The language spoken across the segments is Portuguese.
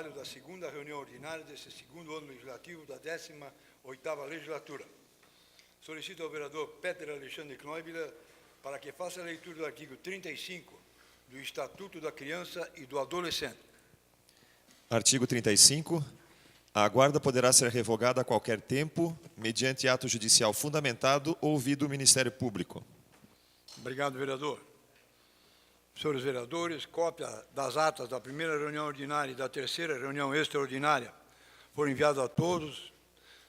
trabalho da segunda reunião ordinária desse segundo ano legislativo da 18ª legislatura. Solicito ao vereador Peter Alexandre Knoibler para que faça a leitura do artigo 35 do Estatuto da Criança e do Adolescente. Artigo 35. A guarda poderá ser revogada a qualquer tempo, mediante ato judicial fundamentado, ouvido o Ministério Público. Obrigado, vereador. Senhores vereadores, cópia das atas da primeira reunião ordinária e da terceira reunião extraordinária foram enviadas a todos.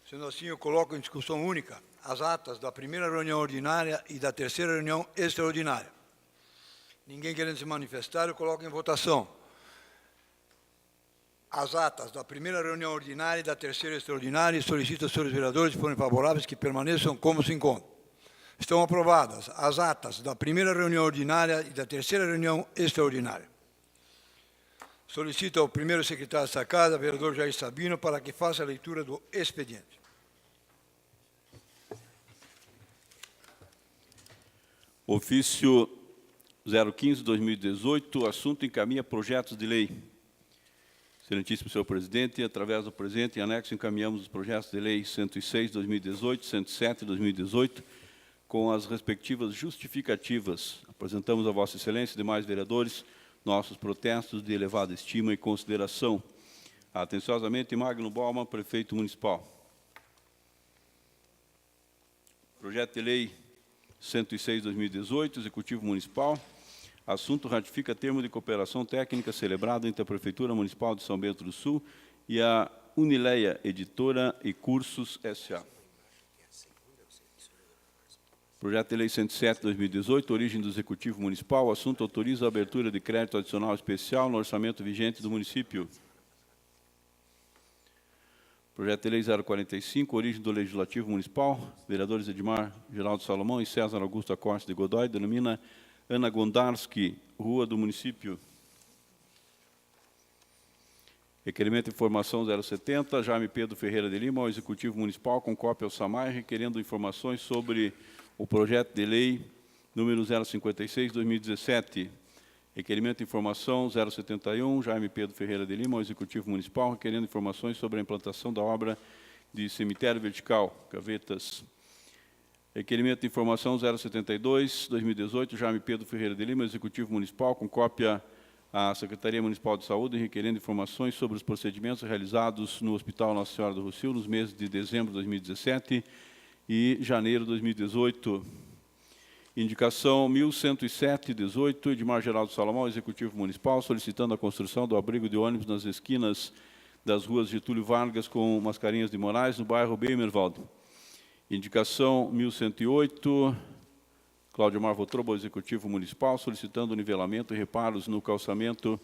Sendo assim, eu coloco em discussão única as atas da primeira reunião ordinária e da terceira reunião extraordinária. Ninguém querendo se manifestar, eu coloco em votação as atas da primeira reunião ordinária e da terceira extraordinária e solicito aos senhores vereadores, se forem favoráveis, que permaneçam como se encontram. Estão aprovadas as atas da primeira reunião ordinária e da terceira reunião extraordinária. Solicito ao primeiro secretário desta Casa, vereador Jair Sabino, para que faça a leitura do expediente. Ofício 015/2018, assunto encaminha projetos de lei. Excelentíssimo senhor presidente, através do presente anexo encaminhamos os projetos de lei 106/2018, 107/2018, com as respectivas justificativas. Apresentamos a Vossa Excelência e demais vereadores nossos protestos de elevada estima e consideração. Atenciosamente, Magno Bauman, prefeito municipal. Projeto de lei 106/2018, Executivo Municipal. Assunto: ratifica termo de cooperação técnica celebrado entre a Prefeitura Municipal de São Bento do Sul e a Unileia Editora e Cursos S.A. Projeto de lei 107/2018, origem do Executivo Municipal. Assunto: autoriza a abertura de crédito adicional especial no orçamento vigente do município. Projeto de lei 045, origem do Legislativo Municipal. Vereadores Edmar Geraldo Salomão e César Augusto Acosta de Godoy, denomina Ana Gondarski, Rua do Município. Requerimento de informação 070, Jaime Pedro Ferreira de Lima, ao Executivo Municipal, com cópia ao SAMAI, requerendo informações sobre o projeto de lei número 056/2017. Requerimento de informação 071, Jaime Pedro Ferreira de Lima, ao Executivo Municipal, requerendo informações sobre a implantação da obra de cemitério vertical, gavetas. Requerimento de informação 072/2018, Jaime Pedro Ferreira de Lima, Executivo Municipal, com cópia à Secretaria Municipal de Saúde, requerendo informações sobre os procedimentos realizados no Hospital Nossa Senhora do Rossio nos meses de dezembro de 2017 e janeiro de 2018. Indicação 1107/18, Edmar Geraldo Salomão, Executivo Municipal, solicitando a construção do abrigo de ônibus nas esquinas das ruas Getúlio Vargas com Mascarenhas de Moraes, no bairro Beimerwald. Indicação 1108, Cláudio Mar Votrobo, Executivo Municipal, solicitando o nivelamento e reparos no calçamento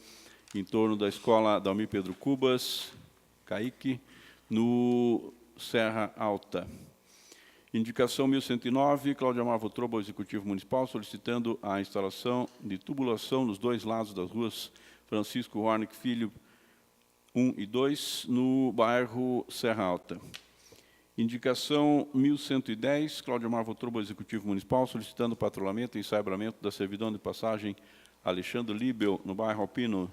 em torno da Escola Dalmir Pedro Cubas, CAIC, no Serra Alta. Indicação 1109, Cláudio Amar Votrobo, Executivo Municipal, solicitando a instalação de tubulação nos dois lados das ruas Francisco Warnick Filho 1 e 2, no bairro Serra Alta. Indicação 1110, Cláudio Amar Votrobo, Executivo Municipal, solicitando patrulhamento e ensabramento da servidão de passagem Alexandre Libel, no bairro Alpino.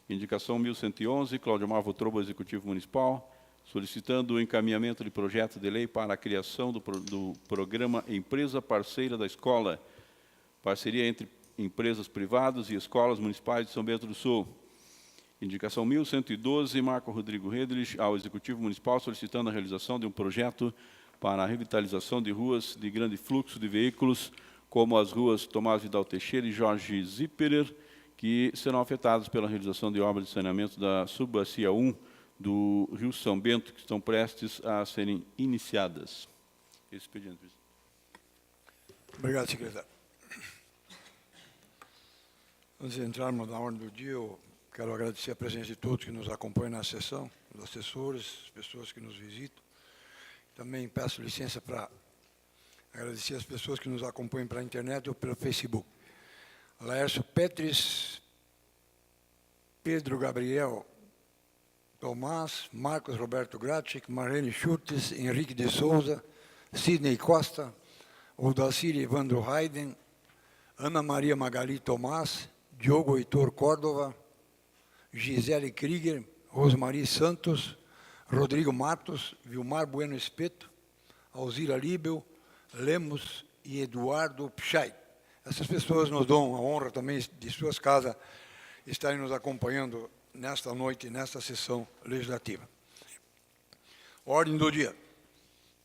Indicação 1111, Cláudio Amar Votrobo, Executivo Municipal, solicitando o encaminhamento de projeto de lei para a criação do programa Empresa Parceira da Escola, parceria entre empresas privadas e escolas municipais de São Bento do Sul. Indicação 1112, Marco Rodrigo Redlich, ao Executivo Municipal, solicitando a realização de um projeto para a revitalização de ruas de grande fluxo de veículos, como as ruas Tomás Vidal Teixeira e Jorge Zipperer, que serão afetadas pela realização de obras de saneamento da Subbacia 1 do Rio São Bento, que estão prestes a serem iniciadas. Expediente. Obrigado, secretário. Antes de entrarmos na ordem do dia, eu quero agradecer a presença de todos que nos acompanham na sessão, os assessores, as pessoas que nos visitam. Também peço licença para agradecer as pessoas que nos acompanham pela internet ou pelo Facebook. Laércio Petris, Pedro Gabriel Tomás, Marcos Roberto Gratchik, Marlene Schurtes, Henrique de Souza, Sidney Costa, Odacir Evandro Hayden, Ana Maria Magali Tomás, Diogo Heitor Córdova, Gisele Krieger, Rosmari Santos, Rodrigo Matos, Vilmar Bueno Espeto, Alzira Libel, Lemos e Eduardo Pichai. Essas pessoas nos dão a honra também de suas casas estarem nos acompanhando nesta noite, nesta sessão legislativa. Ordem do dia.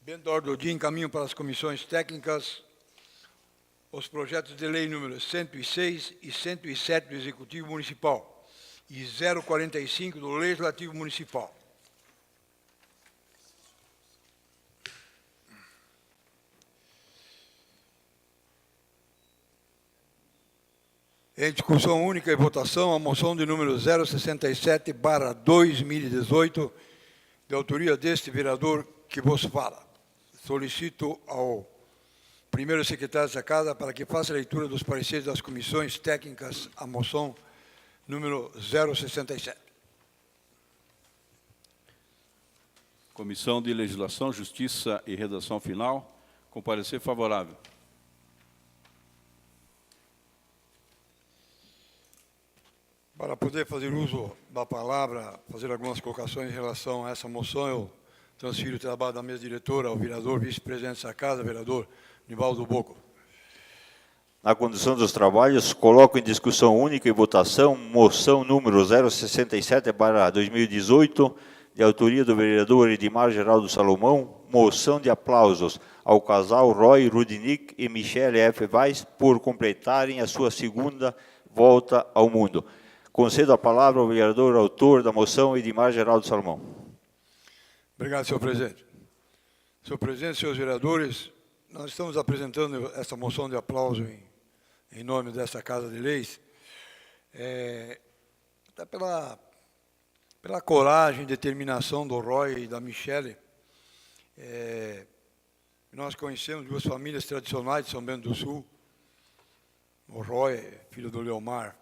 Dentro da ordem do dia, encaminho para as comissões técnicas os projetos de lei números 106 e 107 do Executivo Municipal e 045 do Legislativo Municipal. Em discussão única e votação, a moção de número 067/2018, de autoria deste vereador que vos fala. Solicito ao primeiro secretário dessa casa para que faça a leitura dos pareceres das comissões técnicas à moção número 067. Comissão de Legislação, Justiça e Redação Final, com parecer favorável. Para poder fazer uso da palavra, fazer algumas colocações em relação a essa moção, eu transfiro o trabalho da mesa diretora ao vereador vice-presidente dessa casa, vereador Nivaldo Bocco. Na condução dos trabalhos, coloco em discussão única e votação moção número 067/2018, de autoria do vereador Edmar Geraldo Salomão, moção de aplausos ao casal Roy Rudnick e Michelle F. Weiss por completarem a sua segunda volta ao mundo. Concedo a palavra ao vereador autor da moção, Edmar Geraldo Salomão. Obrigado, senhor presidente. Senhor presidente, senhores vereadores, nós estamos apresentando essa moção de aplauso em nome desta Casa de Leis, até pela coragem e determinação do Roy e da Michelle. Nós conhecemos duas famílias tradicionais de São Bento do Sul. O Roy, filho do Leomar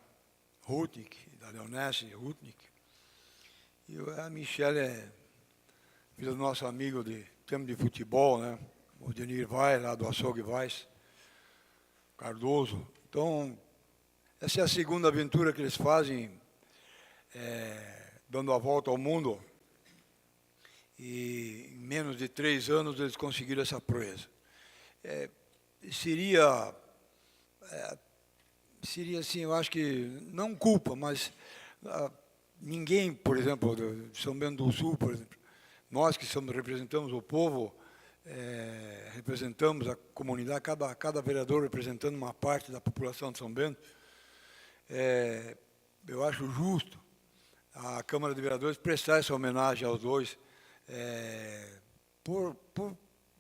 Rudnick, da Leonesse Rudnick, e a Michelle é filha do nosso amigo de tempo de futebol, né? O Denir Weiss, lá do Açougue Weiss, Cardoso. Então, essa é a segunda aventura que eles fazem, dando a volta ao mundo, e em menos de 3 anos eles conseguiram essa proeza. Seria assim, eu acho que, não culpa, mas ninguém, por exemplo, de São Bento do Sul, por exemplo, nós que representamos o povo, representamos a comunidade, cada vereador representando uma parte da população de São Bento, eu acho justo a Câmara de Vereadores prestar essa homenagem aos dois, por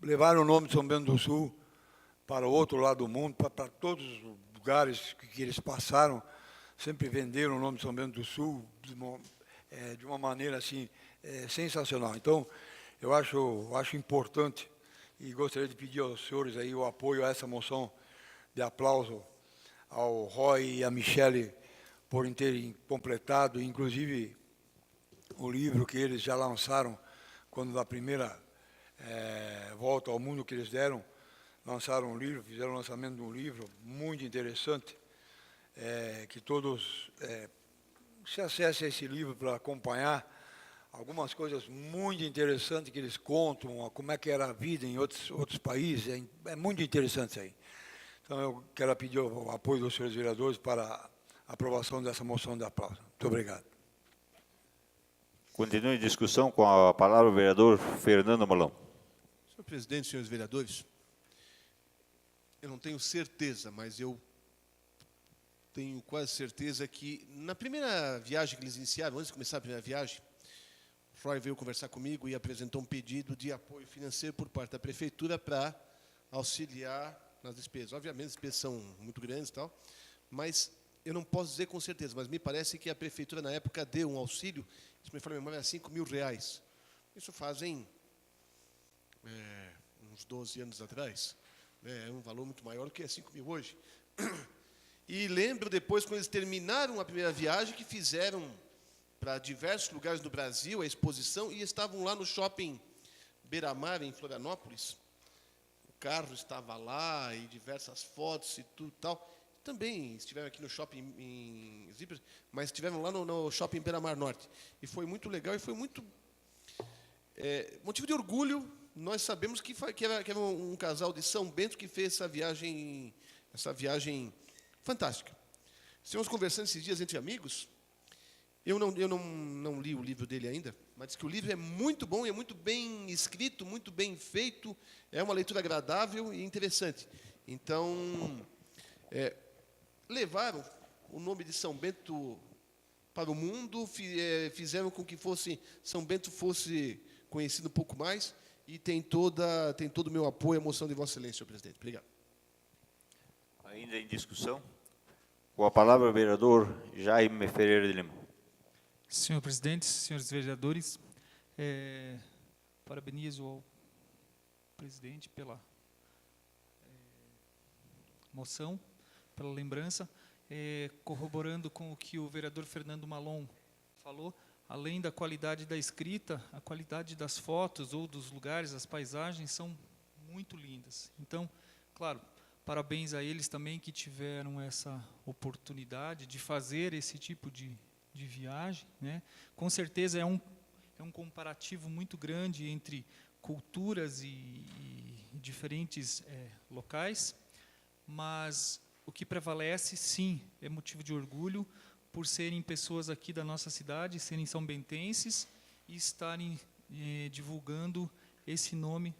levar o nome de São Bento do Sul para o outro lado do mundo, para todos os lugares que eles passaram, sempre venderam o nome de São Bento do Sul de uma maneira assim sensacional. Então, eu acho importante e gostaria de pedir aos senhores aí o apoio a essa moção de aplauso ao Roy e à Michelle por terem completado, inclusive, o livro que eles já lançaram quando da primeira volta ao mundo que eles deram, lançaram um livro, fizeram o lançamento de um livro muito interessante, que todos se acessem a esse livro para acompanhar algumas coisas muito interessantes que eles contam, como é que era a vida em outros países, é muito interessante isso aí. Então, eu quero pedir o apoio dos senhores vereadores para a aprovação dessa moção de aplauso. Muito obrigado. Continue em discussão com a palavra o vereador Fernando Molão. Senhor presidente, senhores vereadores, eu não tenho certeza, mas eu tenho quase certeza que na primeira viagem que eles iniciaram, antes de começar a primeira viagem, o Roy veio conversar comigo e apresentou um pedido de apoio financeiro por parte da prefeitura para auxiliar nas despesas. Obviamente, as despesas são muito grandes e tal, mas eu não posso dizer com certeza, mas me parece que a prefeitura, na época, deu um auxílio, se me fala a memória, R$5.000. Isso fazem uns 12 anos atrás. É um valor muito maior do que 5.000 hoje. E lembro depois, quando eles terminaram a primeira viagem, que fizeram para diversos lugares do Brasil a exposição e estavam lá no shopping Beira-Mar, em Florianópolis. O carro estava lá e diversas fotos e tudo tal. também estiveram aqui no shopping em Zíper, mas estiveram lá no shopping Beira-Mar Norte. E foi muito legal e foi muito motivo de orgulho. Nós sabemos que era um casal de São Bento que fez essa viagem fantástica. Estivemos conversando esses dias entre amigos. Eu não li o livro dele ainda, mas diz que o livro é muito bom, é muito bem escrito, muito bem feito, é uma leitura agradável e interessante. Então, levaram o nome de São Bento para o mundo, fizeram com que São Bento fosse conhecido um pouco mais, e tem todo o meu apoio e a moção de Vossa Excelência, senhor presidente. Obrigado. Ainda em discussão, com a palavra o vereador Jaime Ferreira de Lima. Senhor presidente, senhores vereadores, parabenizo ao presidente pela moção, pela lembrança, corroborando com o que o vereador Fernando Malon falou, além da qualidade da escrita, a qualidade das fotos ou dos lugares, as paisagens são muito lindas. Então, claro, parabéns a eles também que tiveram essa oportunidade de fazer esse tipo de viagem, né? Com certeza é um comparativo muito grande entre culturas e diferentes locais, mas o que prevalece, sim, é motivo de orgulho por serem pessoas aqui da nossa cidade, serem são-bentenses e estarem divulgando esse nome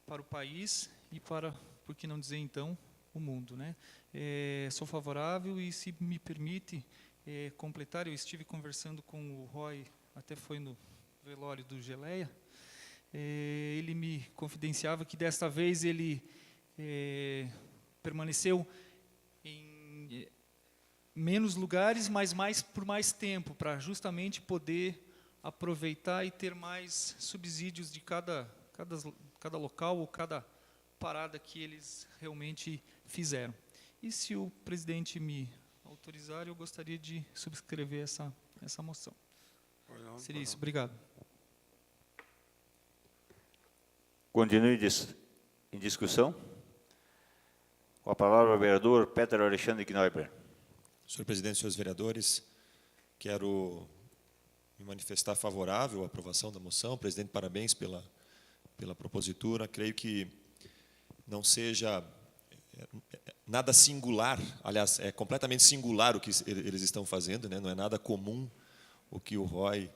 para o país e para, por que não dizer então, o mundo, né? Sou favorável e, se me permite completar, eu estive conversando com o Roy, até foi no velório do Geleia, ele me confidenciava que desta vez ele permaneceu em menos lugares, mas por mais tempo, para justamente poder aproveitar e ter mais subsídios de cada local ou cada parada que eles realmente fizeram. E se o presidente me autorizar, eu gostaria de subscrever essa moção. Seria isso. Obrigado. Continue em discussão. Com a palavra o vereador Peter Alexandre Kneuber. Senhor presidente, senhores vereadores, quero me manifestar favorável à aprovação da moção. Presidente, parabéns pela propositura. Creio que não seja nada singular, aliás, é completamente singular o que eles estão fazendo, né? Não é nada comum o que o Roy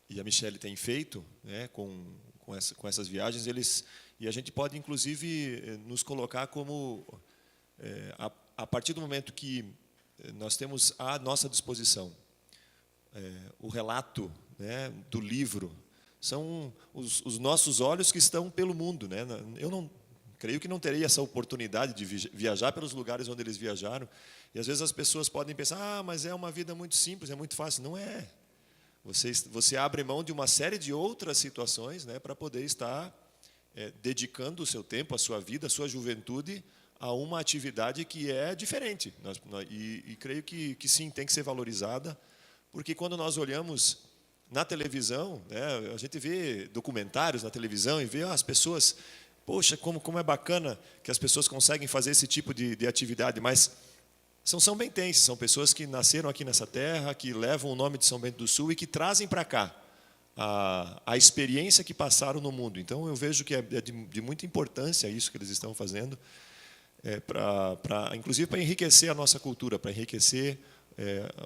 e a Michele têm feito, né? com essas viagens. E a gente pode, inclusive, nos colocar como, a partir do momento que nós temos à nossa disposição o relato, né, do livro, são os nossos olhos que estão pelo mundo, né? Eu creio que não terei essa oportunidade de viajar pelos lugares onde eles viajaram. E às vezes as pessoas podem pensar, mas é uma vida muito simples, é muito fácil. Não é. Você abre mão de uma série de outras situações, né, para poder estar dedicando o seu tempo, a sua vida, a sua juventude a uma atividade que é diferente. E creio que sim, tem que ser valorizada, porque quando nós olhamos na televisão, né, a gente vê documentários na televisão e vê as pessoas... Poxa, como é bacana que as pessoas conseguem fazer esse tipo de atividade, mas são são-bentenses, são pessoas que nasceram aqui nessa terra, que levam o nome de São Bento do Sul e que trazem para cá a experiência que passaram no mundo. Então, eu vejo que é de muita importância isso que eles estão fazendo, inclusive para enriquecer a nossa cultura, para enriquecer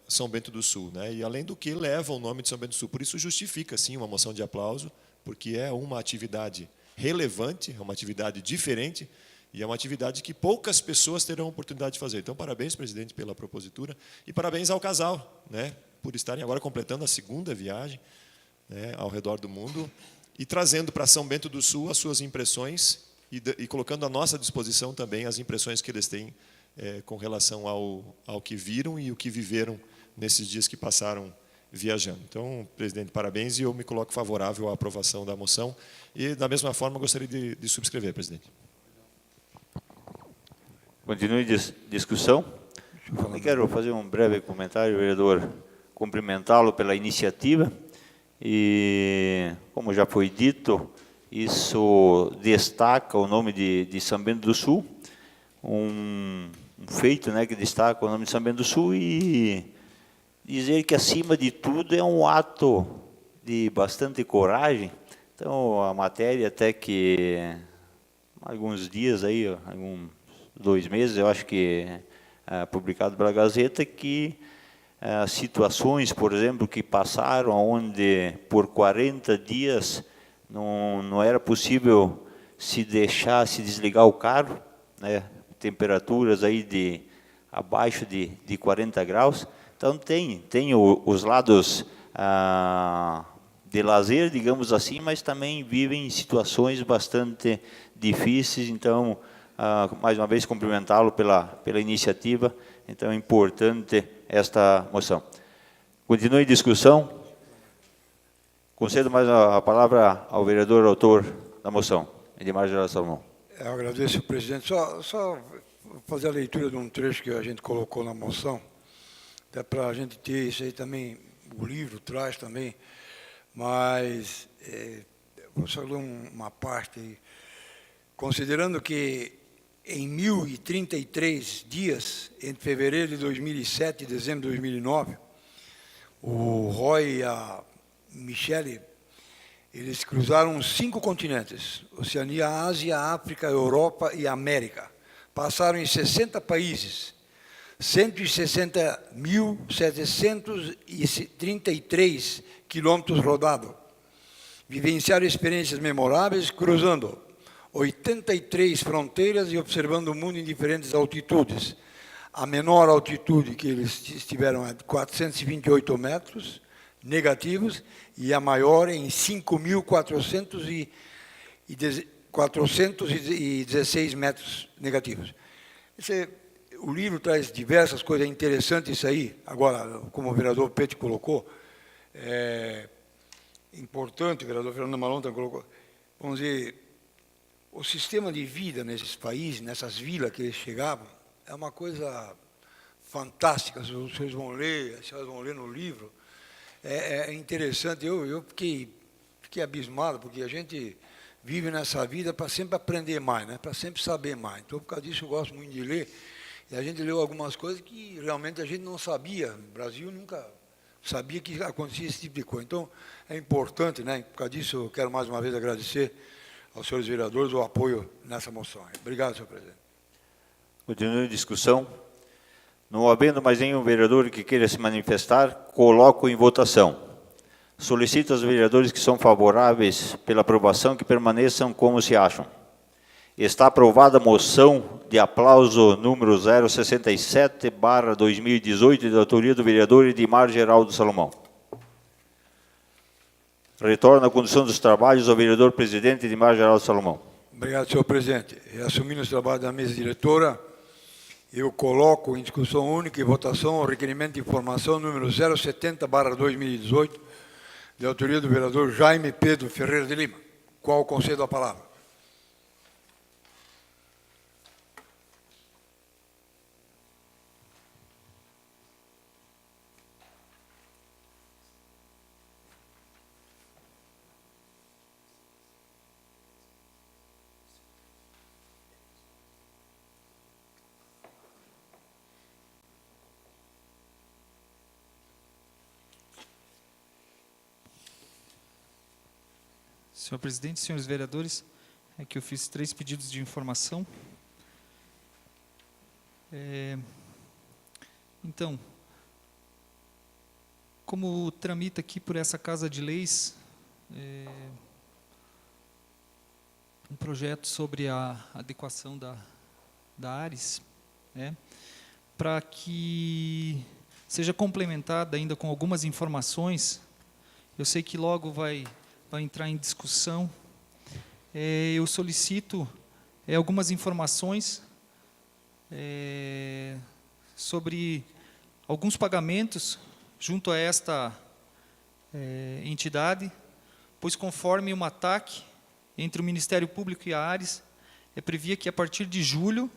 São Bento do Sul, né? E, além do que, levam o nome de São Bento do Sul. Por isso, justifica, sim, uma moção de aplauso, porque é uma atividade relevante, é uma atividade diferente e é uma atividade que poucas pessoas terão a oportunidade de fazer. Então, parabéns, presidente, pela propositura e parabéns ao casal, né, por estarem agora completando a segunda viagem, né, ao redor do mundo e trazendo para São Bento do Sul as suas impressões e colocando à nossa disposição também as impressões que eles têm com relação ao que viram e o que viveram nesses dias que passaram viajando. Então, presidente, parabéns, e eu me coloco favorável à aprovação da moção e, da mesma forma, gostaria de subscrever, presidente. Continue discussão. Eu quero fazer um breve comentário, vereador, cumprimentá-lo pela iniciativa e, como já foi dito, isso destaca o nome de São Bento do Sul, um feito, né, que destaca o nome de São Bento do Sul e dizer que, acima de tudo, é um ato de bastante coragem. Então, a matéria, até que alguns dias, aí, alguns 2 meses, eu acho que publicado pela Gazeta, que situações, por exemplo, que passaram onde por 40 dias não era possível se desligar o carro, né, temperaturas aí de abaixo de 40 graus. Então tem os lados de lazer, digamos assim, mas também vivem situações bastante difíceis. Então, mais uma vez, cumprimentá-lo pela iniciativa. Então, é importante esta moção. Continue em discussão. Concedo mais a palavra ao vereador autor da moção, Edmar Geraldo Salomão. Eu agradeço, presidente. Só fazer a leitura de um trecho que a gente colocou na moção, até para a gente ter isso aí também, o livro traz também, mas vou só ler uma parte aí. Considerando que em 1.033 dias, entre fevereiro de 2007 e dezembro de 2009, o Roy e a Michele, eles cruzaram 5 continentes: Oceania, Ásia, África, Europa e América. Passaram em 60 países, 160.733 quilômetros rodados. Vivenciaram experiências memoráveis, cruzando 83 fronteiras e observando o mundo em diferentes altitudes. A menor altitude que eles estiveram é de 428 metros negativos e a maior em 5.416 metros negativos. O livro traz diversas coisas interessantes, isso aí. Agora, como o vereador Pete colocou, é importante, o vereador Fernando Malon também colocou, vamos dizer, o sistema de vida nesses países, nessas vilas que eles chegavam, é uma coisa fantástica. Os senhores vão ler, as senhoras vão ler no livro. É interessante. Eu fiquei abismado, porque a gente vive nessa vida para sempre aprender mais, né? Para sempre saber mais. Então, por causa disso, eu gosto muito de ler. E a gente leu algumas coisas que realmente a gente não sabia. O Brasil nunca sabia que acontecia esse tipo de coisa. Então, é importante, né? Por causa disso, eu quero mais uma vez agradecer aos senhores vereadores o apoio nessa moção. Obrigado, senhor presidente. Continue a discussão. Não havendo mais nenhum vereador que queira se manifestar, coloco em votação. Solicito aos vereadores que são favoráveis pela aprovação que permaneçam como se acham. Está aprovada a moção de aplauso número 067/2018, de autoria do vereador Edmar Geraldo Salomão. Retorno à condução dos trabalhos ao vereador presidente Edmar Geraldo Salomão. Obrigado, senhor presidente. Assumindo os trabalhos da mesa diretora, eu coloco em discussão única e votação o requerimento de informação número 070/2018, de autoria do vereador Jaime Pedro Ferreira de Lima, qual concedo a palavra. Senhor presidente, senhores vereadores, é que eu fiz 3 pedidos de informação. Então, como tramita aqui por essa Casa de Leis um projeto sobre a adequação da ARES, né, para que seja complementada ainda com algumas informações, eu sei que logo vai entrar em discussão, eu solicito algumas informações sobre alguns pagamentos junto a esta entidade, pois conforme um ataque entre o Ministério Público e a ARES, previa que a partir de julho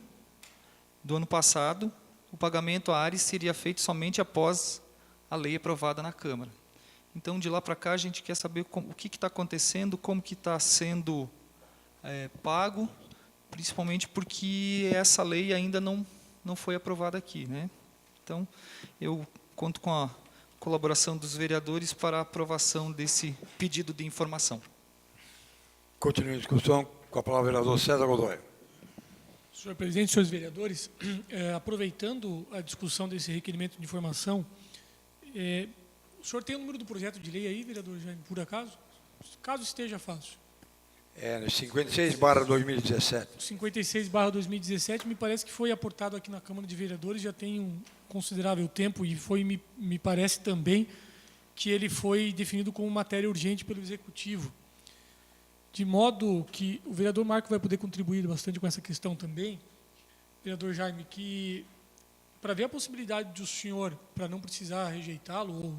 do ano passado, o pagamento à ARES seria feito somente após a lei aprovada na Câmara. Então, de lá para cá, a gente quer saber o que está acontecendo, como que está sendo pago principalmente porque essa lei ainda não foi aprovada aqui, né? Então, eu conto com a colaboração dos vereadores para a aprovação desse pedido de informação. Continue a discussão. Com a palavra o vereador César Godoy. Senhor presidente, senhores vereadores, aproveitando a discussão desse requerimento de informação, o senhor tem o número do projeto de lei aí, vereador Jaime, por acaso? Caso esteja fácil. É 56/2017. 56/2017, me parece que foi aportado aqui na Câmara de Vereadores, já tem um considerável tempo, e me parece também que ele foi definido como matéria urgente pelo Executivo. De modo que o vereador Marco vai poder contribuir bastante com essa questão também, vereador Jaime, que para ver a possibilidade de o senhor, para não precisar rejeitá-lo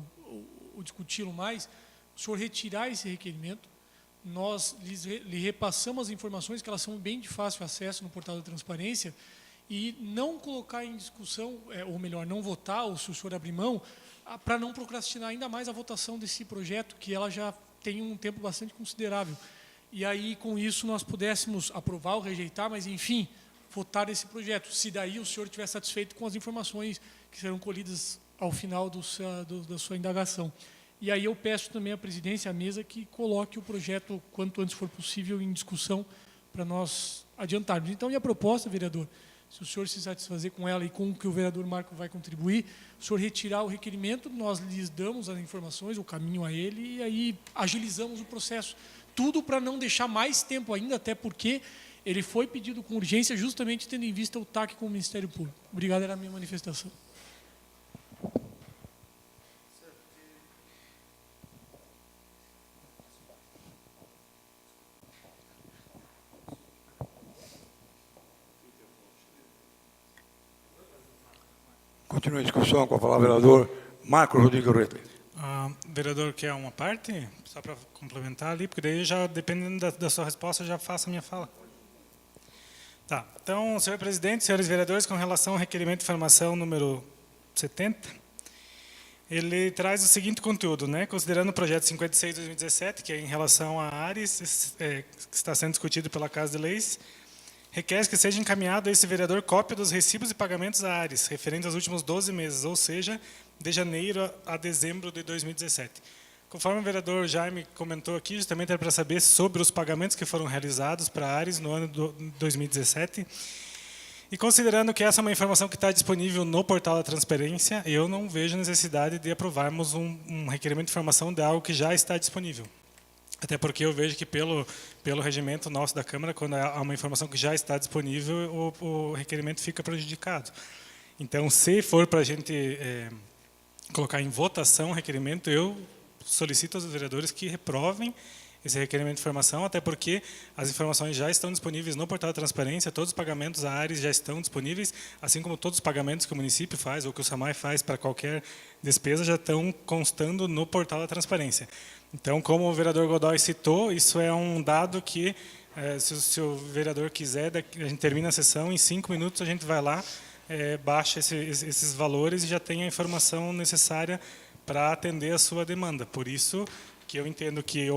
ou discuti-lo mais, o senhor retirar esse requerimento, nós lhe repassamos as informações, que elas são bem de fácil acesso no portal da transparência, e não colocar em discussão, ou melhor, não votar, ou se o senhor abrir mão, para não procrastinar ainda mais a votação desse projeto, que ela já tem um tempo bastante considerável. E aí, com isso, nós pudéssemos aprovar ou rejeitar, mas, enfim, votar esse projeto, se daí o senhor estiver satisfeito com as informações que serão colhidas ao final da sua indagação. E aí eu peço também à presidência, à mesa, que coloque o projeto quanto antes for possível em discussão para nós adiantarmos. Então, minha proposta, vereador, se o senhor se satisfazer com ela e com o que o vereador Marco vai contribuir, o senhor retirar o requerimento, nós lhes damos as informações, o caminho a ele, e aí agilizamos o processo. Tudo para não deixar mais tempo ainda, até porque ele foi pedido com urgência, justamente tendo em vista o TAC com o Ministério Público. Obrigado, era a minha manifestação. Continue a discussão. Com a palavra o vereador Marco Rodrigo Redley. Vereador, quer uma parte? Só para complementar ali, porque daí já, dependendo da sua resposta, eu já faço a minha fala. Tá. Então, senhor presidente, senhores vereadores, com relação ao requerimento de informação número 70, ele traz o seguinte conteúdo, né? Considerando o projeto 56/2017, que é em relação à Ares, que está sendo discutido pela Casa de Leis, requer que seja encaminhado a esse vereador cópia dos recibos e pagamentos à Ares, referentes aos últimos 12 meses, ou seja, de janeiro a dezembro de 2017. Conforme o vereador Jaime comentou aqui, justamente era para saber sobre os pagamentos que foram realizados para a Ares no ano de 2017. E considerando que essa é uma informação que está disponível no portal da transparência, eu não vejo necessidade de aprovarmos um requerimento de informação de algo que já está disponível. Até porque eu vejo que pelo regimento nosso da Câmara, quando há uma informação que já está disponível, o requerimento fica prejudicado. Então, se for para a gente colocar em votação o requerimento, eu solicito aos vereadores que reprovem esse requerimento de informação, até porque as informações já estão disponíveis no portal da transparência, todos os pagamentos à Ares já estão disponíveis, assim como todos os pagamentos que o município faz ou que o SAMAI faz para qualquer despesa já estão constando no portal da transparência. Então, como o vereador Godoy citou, isso é um dado que, se o vereador quiser, a gente termina a sessão, em 5 minutos a gente vai lá, baixa esses valores e já tem a informação necessária para atender a sua demanda. Por isso que eu entendo que,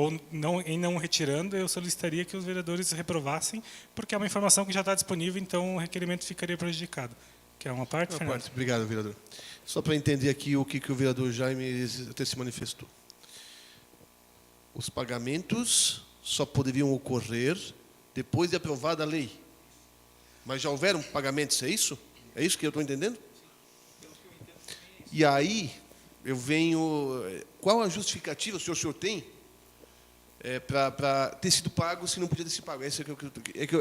em não retirando, eu solicitaria que os vereadores reprovassem, porque é uma informação que já está disponível, então o requerimento ficaria prejudicado. Que é uma parte, Fernando? Obrigado, vereador. Só para entender aqui o que o vereador Jaime até se manifestou. Os pagamentos só poderiam ocorrer depois de aprovada a lei. Mas já houveram pagamentos, é isso? É isso que eu estou entendendo? E aí, eu venho... Qual a justificativa o senhor tem para ter sido pago se não podia ter sido pago?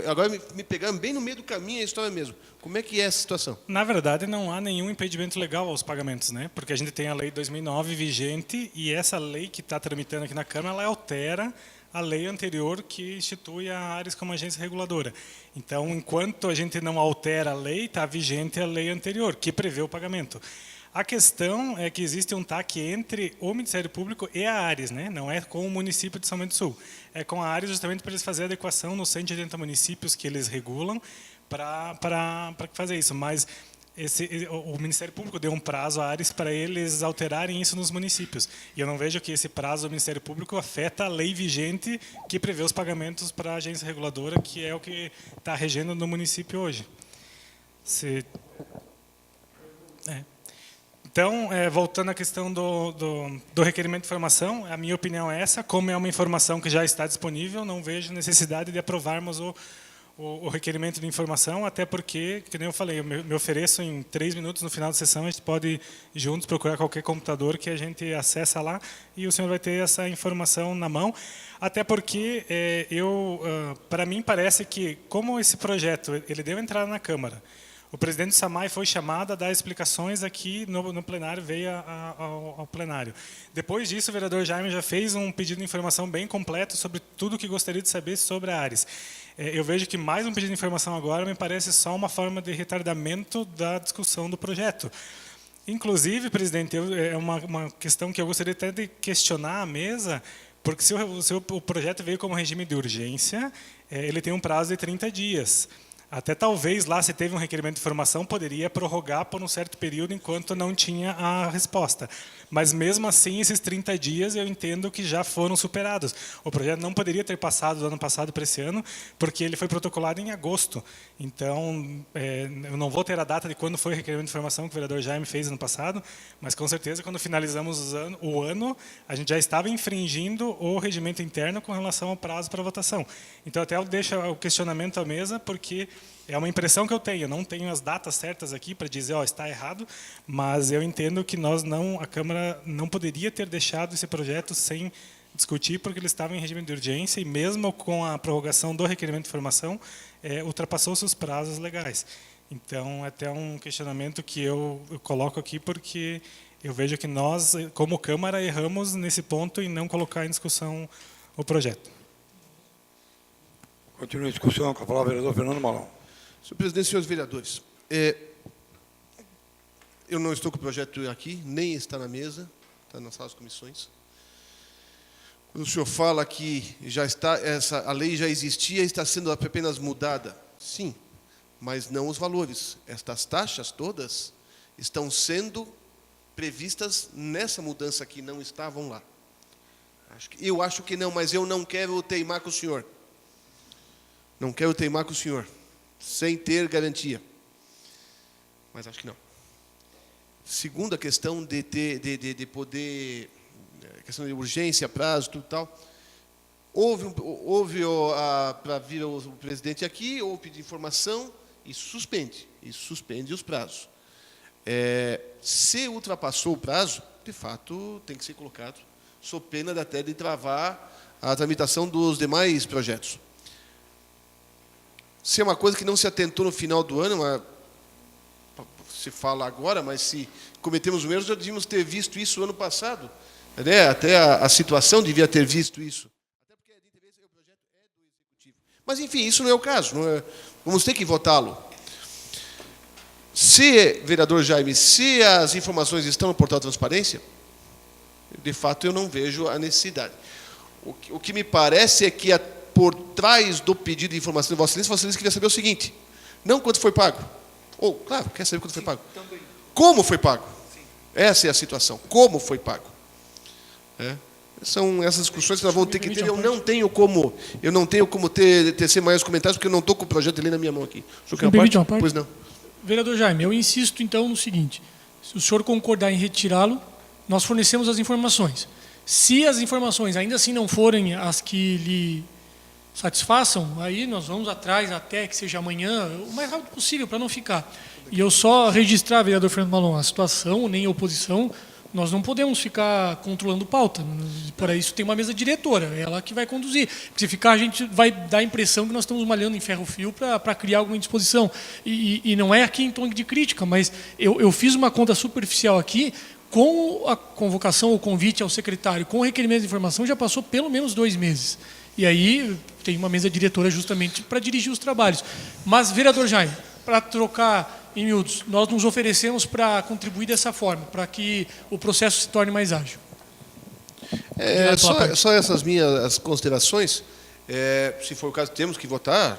Agora me pegaram bem no meio do caminho a história mesmo. Como é que é essa situação? Na verdade, não há nenhum impedimento legal aos pagamentos, né? Porque a gente tem a lei 2009 vigente e essa lei que está tramitando aqui na Câmara, ela altera a lei anterior que institui a Ares como agência reguladora. Então, enquanto a gente não altera a lei, está vigente a lei anterior, que prevê o pagamento. A questão é que existe um TAC entre o Ministério Público e a Ares, né? Não é com o município de São Bento do Sul. É com a Ares justamente para eles fazerem a adequação nos 180 municípios que eles regulam para fazer isso. Mas o Ministério Público deu um prazo à Ares para eles alterarem isso nos municípios. E eu não vejo que esse prazo do Ministério Público afeta a lei vigente que prevê os pagamentos para a agência reguladora, que é o que está regendo no município hoje. Então, voltando à questão do requerimento de informação, a minha opinião é essa. Como é uma informação que já está disponível, não vejo necessidade de aprovarmos o requerimento de informação, até porque, que nem eu falei, eu me ofereço em 3 minutos no final da sessão, a gente pode juntos procurar qualquer computador que a gente acessa lá e o senhor vai ter essa informação na mão. Até porque para mim parece que, como esse projeto ele deu entrada na Câmara, o presidente do SAMAI foi chamado a dar explicações aqui no plenário, veio ao plenário. Depois disso, o vereador Jaime já fez um pedido de informação bem completo sobre tudo o que gostaria de saber sobre a Ares. Eu vejo que mais um pedido de informação agora me parece só uma forma de retardamento da discussão do projeto. Inclusive, presidente, é uma questão que eu gostaria até de questionar à mesa, porque se o projeto veio como regime de urgência, ele tem um prazo de 30 dias. Até talvez lá, se teve um requerimento de informação, poderia prorrogar por um certo período enquanto não tinha a resposta. Mas, mesmo assim, esses 30 dias eu entendo que já foram superados. O projeto não poderia ter passado do ano passado para esse ano, porque ele foi protocolado em agosto. Então, eu não vou ter a data de quando foi o requerimento de informação que o vereador Jaime fez ano passado, mas, com certeza, quando finalizamos o ano, a gente já estava infringindo o regimento interno com relação ao prazo para votação. Então, até eu deixo o questionamento à mesa, porque é uma impressão que eu tenho. Eu não tenho as datas certas aqui para dizer, está errado, mas eu entendo que a Câmara não poderia ter deixado esse projeto sem discutir, porque ele estava em regime de urgência e mesmo com a prorrogação do requerimento de informação, ultrapassou seus prazos legais. Então, é até um questionamento que eu coloco aqui, porque eu vejo que nós, como Câmara, erramos nesse ponto em não colocar em discussão o projeto. Continua a discussão com a palavra o vereador Fernando Malão. Senhor presidente, senhores vereadores, eu não estou com o projeto aqui, nem está na mesa, está nas salas de comissões. Quando o senhor fala que a lei já existia e está sendo apenas mudada, sim, mas não os valores. Estas taxas todas estão sendo previstas nessa mudança que não estavam lá. Eu acho que não, mas eu não quero teimar com o senhor. Não quero teimar com o senhor, sem ter garantia. Mas acho que não. Segunda questão de poder, questão de urgência, prazo, tudo tal. Houve para vir o presidente aqui, ou pedir informação, e suspende os prazos. Se ultrapassou o prazo, de fato, tem que ser colocado, sob pena até de travar a tramitação dos demais projetos. Se é uma coisa que não se atentou no final do ano, se fala agora, mas se cometemos um erro, já devíamos ter visto isso ano passado. Até a situação devia ter visto isso. Até porque o projeto é do Executivo. Mas, enfim, isso não é o caso. Vamos ter que votá-lo. Vereador Jaime, se as informações estão no portal de transparência, de fato eu não vejo a necessidade. O que me parece é que por trás do pedido de informação de Vossa Excelência queria saber o seguinte: não quanto foi pago. Ou, claro, quer saber quanto foi pago. Também. Como foi pago? Sim. Essa é a situação. Como foi pago? São essas discussões que nós vamos ter que ter. Eu não tenho como tecer maiores comentários, porque eu não estou com o projeto de lei na minha mão aqui. O senhor quer uma parte? Pois não. Vereador Jaime, eu insisto, então, no seguinte. Se o senhor concordar em retirá-lo, nós fornecemos as informações. Se as informações ainda assim não forem as que lhe satisfaçam, aí nós vamos atrás até que seja amanhã, o mais rápido possível, para não ficar. E eu só registrar, vereador Fernando Malon, a situação, nem a oposição, nós não podemos ficar controlando pauta. Para isso tem uma mesa diretora, é ela que vai conduzir. Porque se ficar, a gente vai dar a impressão que nós estamos malhando em ferro-fio para criar alguma indisposição. E não é aqui em tom de crítica, mas eu fiz uma conta superficial aqui, com a convocação, o convite ao secretário, com o requerimento de informação, já passou pelo menos 2 meses. E aí tem uma mesa diretora justamente para dirigir os trabalhos. Mas, vereador Jaime, para trocar em miúdos, nós nos oferecemos para contribuir dessa forma, para que o processo se torne mais ágil. Só essas minhas considerações. Se for o caso, temos que votar.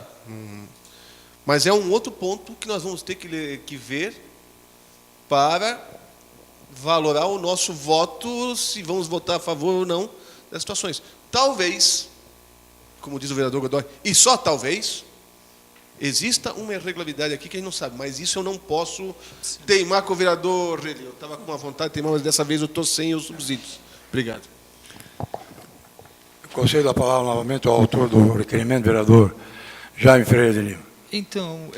Mas é um outro ponto que nós vamos ter que ver para valorar o nosso voto, se vamos votar a favor ou não das situações. Talvez, como diz o vereador Godoy, e só talvez, exista uma irregularidade aqui que a gente não sabe, mas isso eu não posso teimar com o vereador Relli. Eu estava com uma vontade de teimar, mas dessa vez eu estou sem os subsídios. Obrigado. Concedo a palavra novamente ao autor do requerimento, vereador Jaime Ferreira de Lima. Então,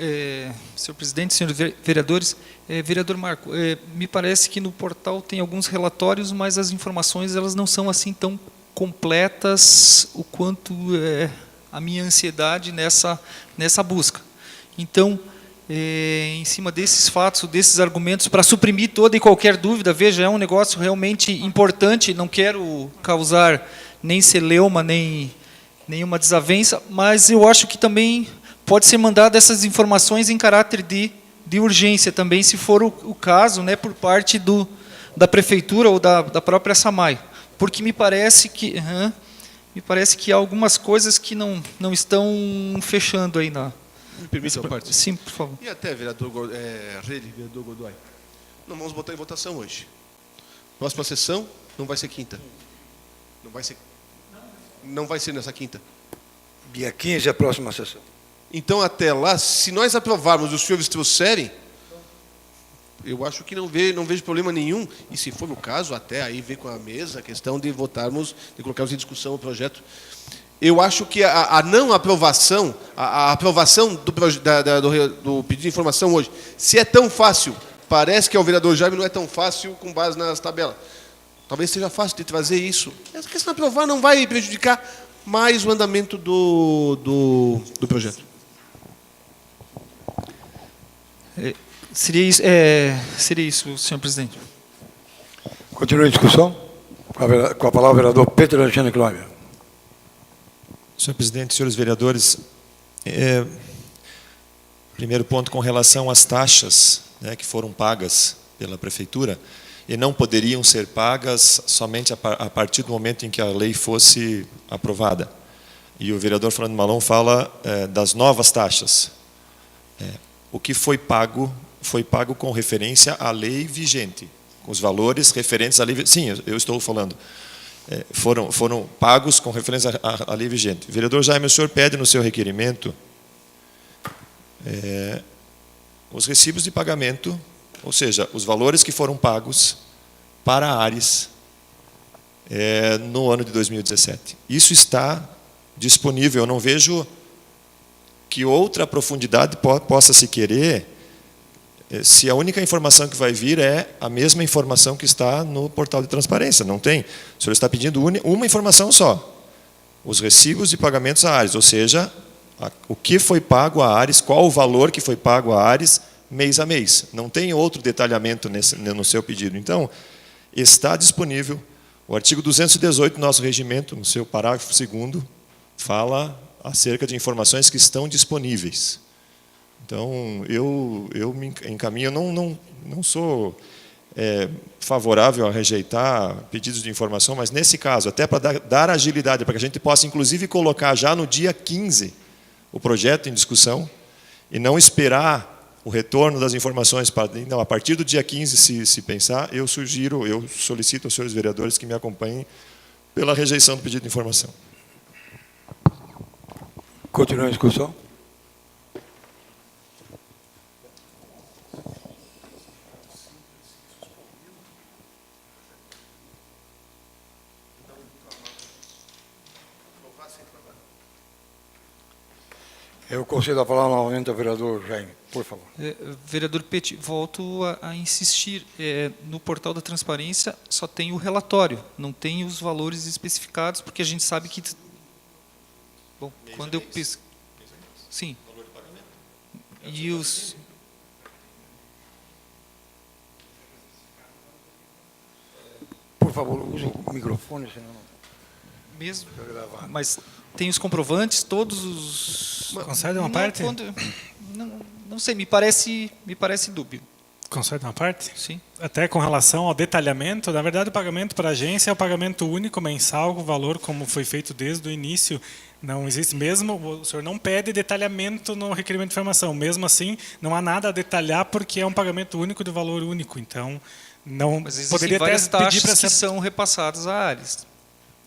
senhor presidente, senhores vereadores, vereador Marco, me parece que no portal tem alguns relatórios, mas as informações elas não são assim tão completas o quanto a minha ansiedade nessa busca. Então, em cima desses fatos, desses argumentos, para suprimir toda e qualquer dúvida, veja, é um negócio realmente importante, não quero causar nem celeuma, nem nenhuma desavença, mas eu acho que também pode ser mandada essas informações em caráter de urgência também, se for o caso, né, por parte da prefeitura ou da própria SAMAI, porque me parece que há algumas coisas que não estão fechando aí na... Me permita uma parte? Sim, por favor. E até, vereador Relli, vereador Godoy, não vamos botar em votação hoje. Próxima sessão não vai ser quinta. Não vai ser nessa quinta. Dia 15 é a próxima sessão. Então, até lá, se nós aprovarmos e os senhores trouxerem, eu acho que não vejo problema nenhum. E se for o caso, até aí ver com a mesa a questão de votarmos, de colocarmos em discussão o projeto. Eu acho que a não aprovação, a aprovação do pedido de informação hoje, se é tão fácil, parece que ao vereador Jaime não é tão fácil com base nas tabelas. Talvez seja fácil de trazer isso. Essa questão de aprovar não vai prejudicar mais o andamento do projeto. Seria isso, senhor presidente. Continua a discussão. Com a palavra o vereador Pedro Alexandre Clóvis. Senhor presidente, senhores vereadores, primeiro ponto com relação às taxas, né, que foram pagas pela prefeitura e não poderiam ser pagas somente a partir do momento em que a lei fosse aprovada. E o vereador Fernando Malon fala das novas taxas. O que foi pago com referência à lei vigente, com os valores referentes à lei vigente. Sim, eu estou falando. Foram pagos com referência à lei vigente. Vereador Jaime, o senhor pede no seu requerimento os recibos de pagamento, ou seja, os valores que foram pagos para a Ares no ano de 2017. Isso está disponível. Eu não vejo que outra profundidade possa se querer se a única informação que vai vir é a mesma informação que está no portal de transparência. Não tem. O senhor está pedindo uma informação só. Os recibos de pagamentos à Ares, ou seja, o que foi pago à Ares, qual o valor que foi pago à Ares mês a mês. Não tem outro detalhamento no seu pedido. Então, está disponível. O artigo 218 do nosso regimento, no seu parágrafo 2º, fala acerca de informações que estão disponíveis. Então, eu me encaminho, não sou favorável a rejeitar pedidos de informação, mas nesse caso, até para dar agilidade, para que a gente possa, inclusive, colocar já no dia 15 o projeto em discussão e não esperar o retorno das informações para... Não, a partir do dia 15, se pensar, eu solicito aos senhores vereadores que me acompanhem pela rejeição do pedido de informação. Continua a discussão. Eu concedo a palavra novamente ao vereador Jaime, por favor. Vereador Petit, volto a insistir. No portal da transparência só tem o relatório, não tem os valores especificados, porque a gente sabe que... Bom, quando eu pesquiso... Sim. E os... Por favor, use o microfone, senão... Mesmo, mas tem os comprovantes, todos os... Concede uma parte? Não sei, me parece dúbio. Concede uma parte? Sim. Até com relação ao detalhamento, na verdade o pagamento para a agência é o pagamento único mensal, o valor como foi feito desde o início Não existe mesmo, o senhor não pede detalhamento no requerimento de informação. Mesmo assim, não há nada a detalhar porque é um pagamento único de valor único. Então, não Mas existem poderia várias até pedir taxas para que ser... são repassadas à Ares.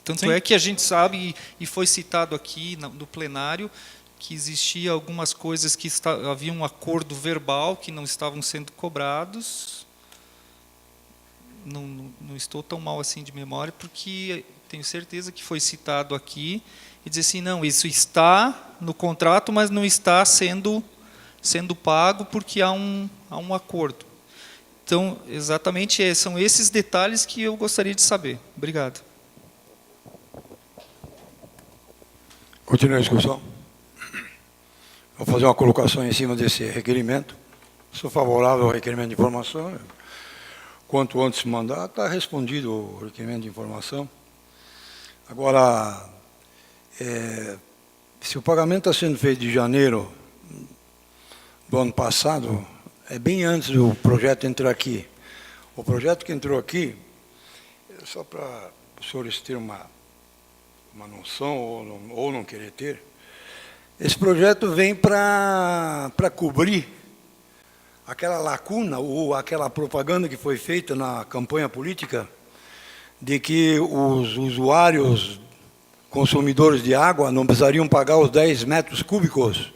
Tanto Sim. é que a gente sabe, e foi citado aqui no plenário, que existia algumas coisas que havia um acordo verbal que não estavam sendo cobrados. Não estou tão mal assim de memória, porque tenho certeza que foi citado aqui, e dizer assim, não, isso está no contrato, mas não está sendo pago porque há um acordo. Então, exatamente são esses detalhes que eu gostaria de saber. Obrigado. Continua a discussão. Vou fazer uma colocação em cima desse requerimento. Sou favorável ao requerimento de informação. Quanto antes mandar, está respondido o requerimento de informação. Agora, se o pagamento está sendo feito de janeiro do ano passado, é bem antes do projeto entrar aqui. O projeto que entrou aqui, só para os senhores terem uma noção, ou não querer ter, esse projeto vem para cobrir aquela lacuna, ou aquela propaganda que foi feita na campanha política, de que os usuários, consumidores de água, não precisariam pagar os 10 metros cúbicos.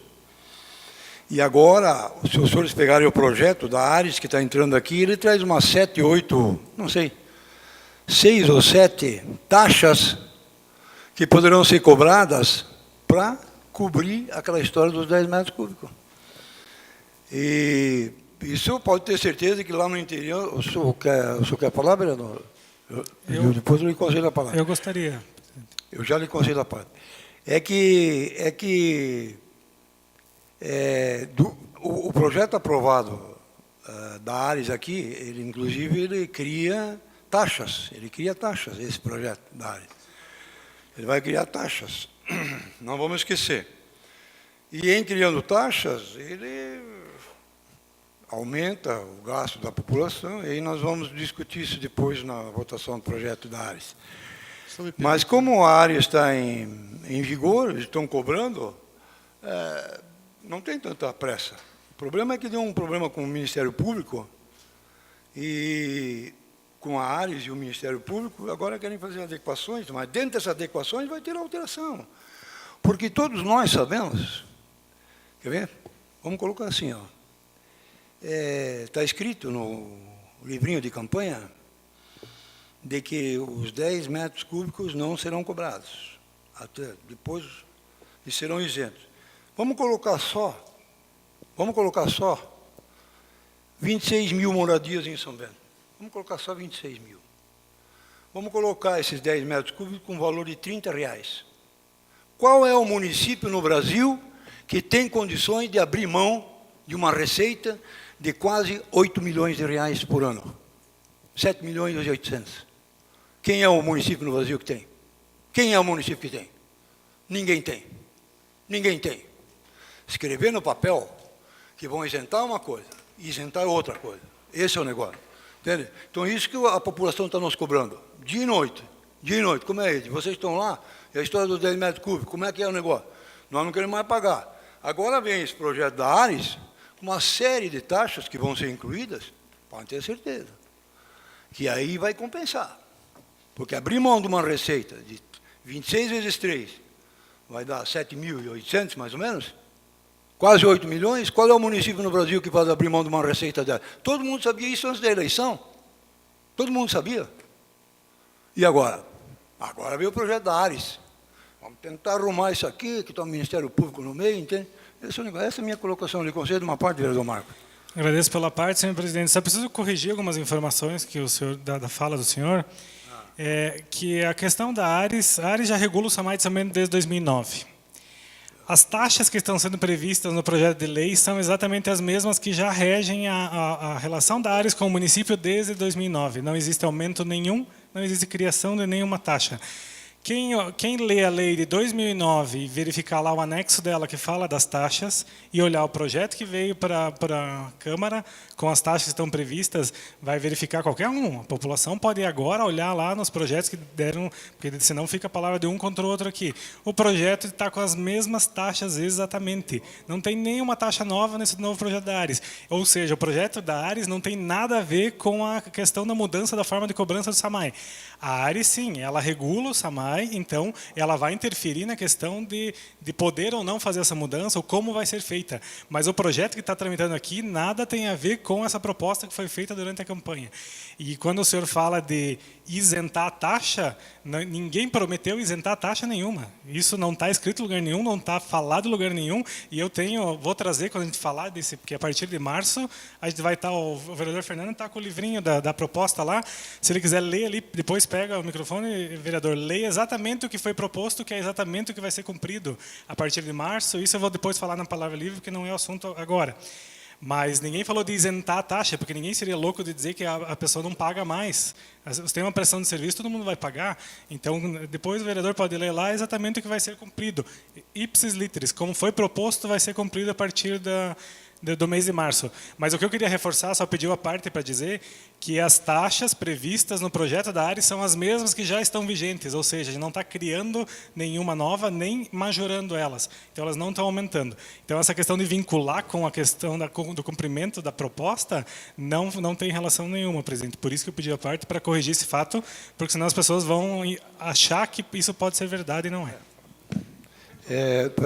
E agora, se os senhores pegarem o projeto da Ares, que está entrando aqui, ele traz umas 7, 8, não sei, 6 ou 7 taxas que poderão ser cobradas para cobrir aquela história dos 10 metros cúbicos. E isso pode ter certeza que lá no interior... O senhor quer falar, vereador? Depois eu lhe conselho a palavra. Eu gostaria. Eu já lhe conselho a palavra. O projeto aprovado da Ares aqui, ele inclusive ele cria taxas, esse projeto da Ares. Ele vai criar taxas, não vamos esquecer. E em criando taxas, ele aumenta o gasto da população, e aí nós vamos discutir isso depois na votação do projeto da Ares. Mas como a Ares está em vigor, eles estão cobrando, não tem tanta pressa. O problema é que deu um problema com o Ministério Público, e com a Ares e o Ministério Público, agora querem fazer adequações, mas dentro dessas adequações vai ter alteração. Porque todos nós sabemos, quer ver? Vamos colocar assim, ó. Está escrito no livrinho de campanha de que os 10 metros cúbicos não serão cobrados. Até depois eles serão isentos. Vamos colocar só 26 mil moradias em São Bento. Vamos colocar só 26 mil. Vamos colocar esses 10 metros cúbicos com valor de R$30. Qual é o município no Brasil que tem condições de abrir mão de uma receita de quase 8 milhões de reais por ano? 7 milhões e 800. Quem é o município no Brasil que tem? Quem é o município que tem? Ninguém tem. Ninguém tem. Escrever no papel que vão isentar uma coisa e isentar outra coisa. Esse é o negócio. Entende? Então, isso que a população está nos cobrando. Dia e noite. Dia e noite. Como é isso? Vocês estão lá, é a história dos 10 metros cúbicos. Como é que é o negócio? Nós não queremos mais pagar. Agora vem esse projeto da Ares, com uma série de taxas que vão ser incluídas, podem ter certeza, que aí vai compensar. Porque abrir mão de uma receita de 26 vezes 3, vai dar 7.800, mais ou menos, quase 8 milhões. Qual é o município no Brasil que pode abrir mão de uma receita dela? Todo mundo sabia isso antes da eleição. Todo mundo sabia. E agora? Agora veio o projeto da Ares. Vamos tentar arrumar isso aqui, que está o Ministério Público no meio, entende? Essa é a minha colocação. Lhe concedo uma parte, vereador Marco. Agradeço pela parte, senhor presidente. Só preciso corrigir algumas informações que o senhor, da fala do senhor. Que a questão da Ares, a Ares já regula o SAMAI de São Bento desde 2009. As taxas que estão sendo previstas no projeto de lei são exatamente as mesmas que já regem a relação da Ares com o município desde 2009. Não existe aumento nenhum, não existe criação de nenhuma taxa. Quem lê a lei de 2009 e verificar lá o anexo dela que fala das taxas e olhar o projeto que veio para a Câmara com as taxas que estão previstas, vai verificar qualquer um. A população pode ir agora olhar lá nos projetos que deram, porque senão fica a palavra de um contra o outro aqui. O projeto está com as mesmas taxas exatamente. Não tem nenhuma taxa nova nesse novo projeto da Ares. Ou seja, o projeto da Ares não tem nada a ver com a questão da mudança da forma de cobrança do SAMAI. A Ares, sim, ela regula o SAMAI, então ela vai interferir na questão de poder ou não fazer essa mudança, ou como vai ser feita. Mas o projeto que está tramitando aqui nada tem a ver com essa proposta que foi feita durante a campanha. E quando o senhor fala de isentar a taxa, ninguém prometeu isentar taxa nenhuma. Isso não está escrito em lugar nenhum, não está falado em lugar nenhum, e vou trazer, quando a gente falar desse, porque a partir de março, a gente vai estar, o vereador Fernando está com o livrinho da proposta lá, se ele quiser ler ali, depois pega o microfone, vereador, leia exatamente o que foi proposto, que é exatamente o que vai ser cumprido a partir de março. Isso eu vou depois falar na palavra livre, porque não é o assunto agora. Mas ninguém falou de isentar a taxa, porque ninguém seria louco de dizer que a pessoa não paga mais. Se tem uma prestação de serviço, todo mundo vai pagar. Então, depois o vereador pode ler lá exatamente o que vai ser cumprido. Ipsis literis, como foi proposto, vai ser cumprido a partir do mês de março. Mas o que eu queria reforçar, só pediu a parte para dizer que as taxas previstas no projeto da Ares são as mesmas que já estão vigentes, ou seja, a gente não está criando nenhuma nova, nem majorando elas. Então, elas não estão aumentando. Então, essa questão de vincular com a questão do cumprimento da proposta não tem relação nenhuma, presidente. Por isso que eu pedi a parte para corrigir esse fato, porque senão as pessoas vão achar que isso pode ser verdade e não é.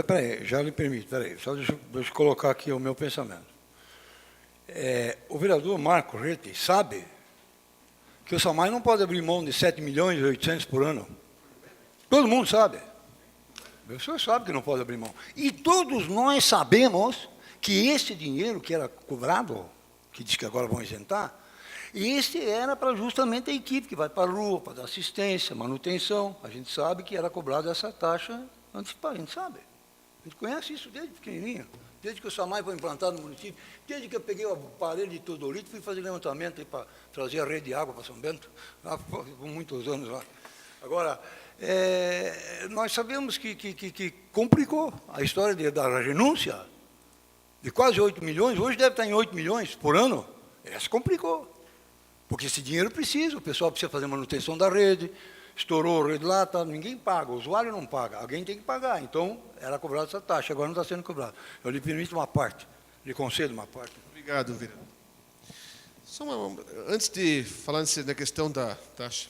Peraí, já lhe permito, só deixa eu colocar aqui o meu pensamento. O vereador Marco Rete sabe que o SAMAI não pode abrir mão de 7 milhões e 800 por ano. Todo mundo sabe. O senhor sabe que não pode abrir mão. E todos nós sabemos que esse dinheiro que era cobrado, que diz que agora vão isentar, esse era para justamente a equipe que vai para a rua, para dar assistência, manutenção. A gente sabe que era cobrada essa taxa antecipada, a gente sabe. A gente conhece isso desde pequenininho, desde que o SAMAI foi implantado no município, desde que eu peguei o aparelho de Todolito, fui fazer levantamento aí para trazer a rede de água para São Bento, lá por muitos anos lá. Agora, nós sabemos que complicou a história da renúncia de quase 8 milhões, hoje deve estar em 8 milhões por ano, essa complicou. Porque esse dinheiro precisa, o pessoal precisa fazer manutenção da rede, estourou a rede lá, tá, ninguém paga, o usuário não paga, alguém tem que pagar. Então, era cobrada essa taxa, agora não está sendo cobrada. Eu lhe permito uma parte, lhe concedo uma parte. Obrigado, vereador. Antes de falar na questão da taxa,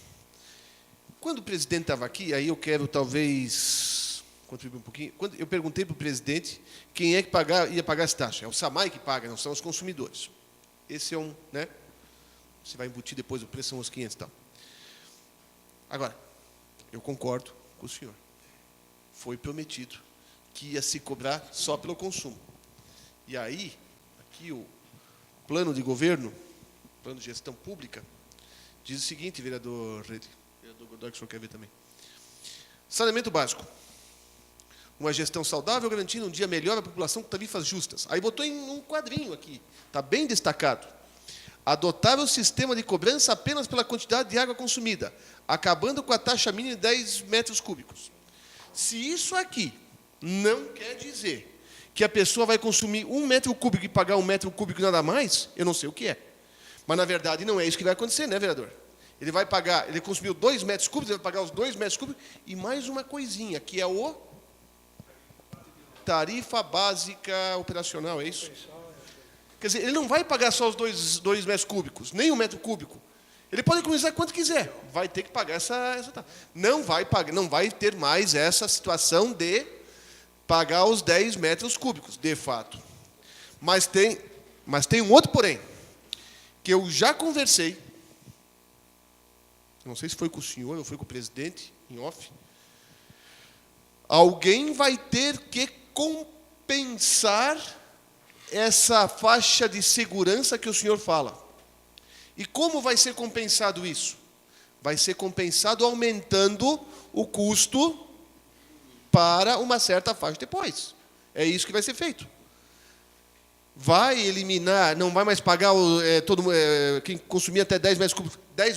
quando o presidente estava aqui, aí eu quero talvez contribuir um pouquinho, quando eu perguntei para o presidente quem é que ia pagar essa taxa. É o SAMAI que paga, não são os consumidores. Esse é né? Você vai embutir depois o preço, são os 500 e tal. Agora, eu concordo com o senhor. Foi prometido que ia se cobrar só pelo consumo. E aí, aqui o plano de governo, plano de gestão pública, diz o seguinte, vereador Rede, vereador Godoy, que o senhor quer ver também. Saneamento básico. Uma gestão saudável garantindo um dia melhor à população com tarifas justas. Aí botou em um quadrinho aqui, está bem destacado. Adotar o sistema de cobrança apenas pela quantidade de água consumida, acabando com a taxa mínima de 10 metros cúbicos. Se isso aqui não quer dizer que a pessoa vai consumir 1 metro cúbico e pagar 1 metro cúbico nada mais, eu não sei o que é. Mas, na verdade, não é isso que vai acontecer, né, vereador? Ele vai pagar, ele consumiu 2 metros cúbicos, ele vai pagar os 2 metros cúbicos e mais uma coisinha, que é o tarifa básica operacional, é isso? Quer dizer, ele não vai pagar só os 2 metros cúbicos, nem 1 metro cúbico. Ele pode economizar quanto quiser, vai ter que pagar essa taxa. Não vai ter mais essa situação de pagar os 10 metros cúbicos, de fato. Mas tem um outro porém, que eu já conversei, não sei se foi com o senhor ou foi com o presidente, em off, alguém vai ter que compensar essa faixa de segurança que o senhor fala. E como vai ser compensado isso? Vai ser compensado aumentando o custo para uma certa faixa depois. É isso que vai ser feito. Vai eliminar, não vai mais pagar quem consumir até 10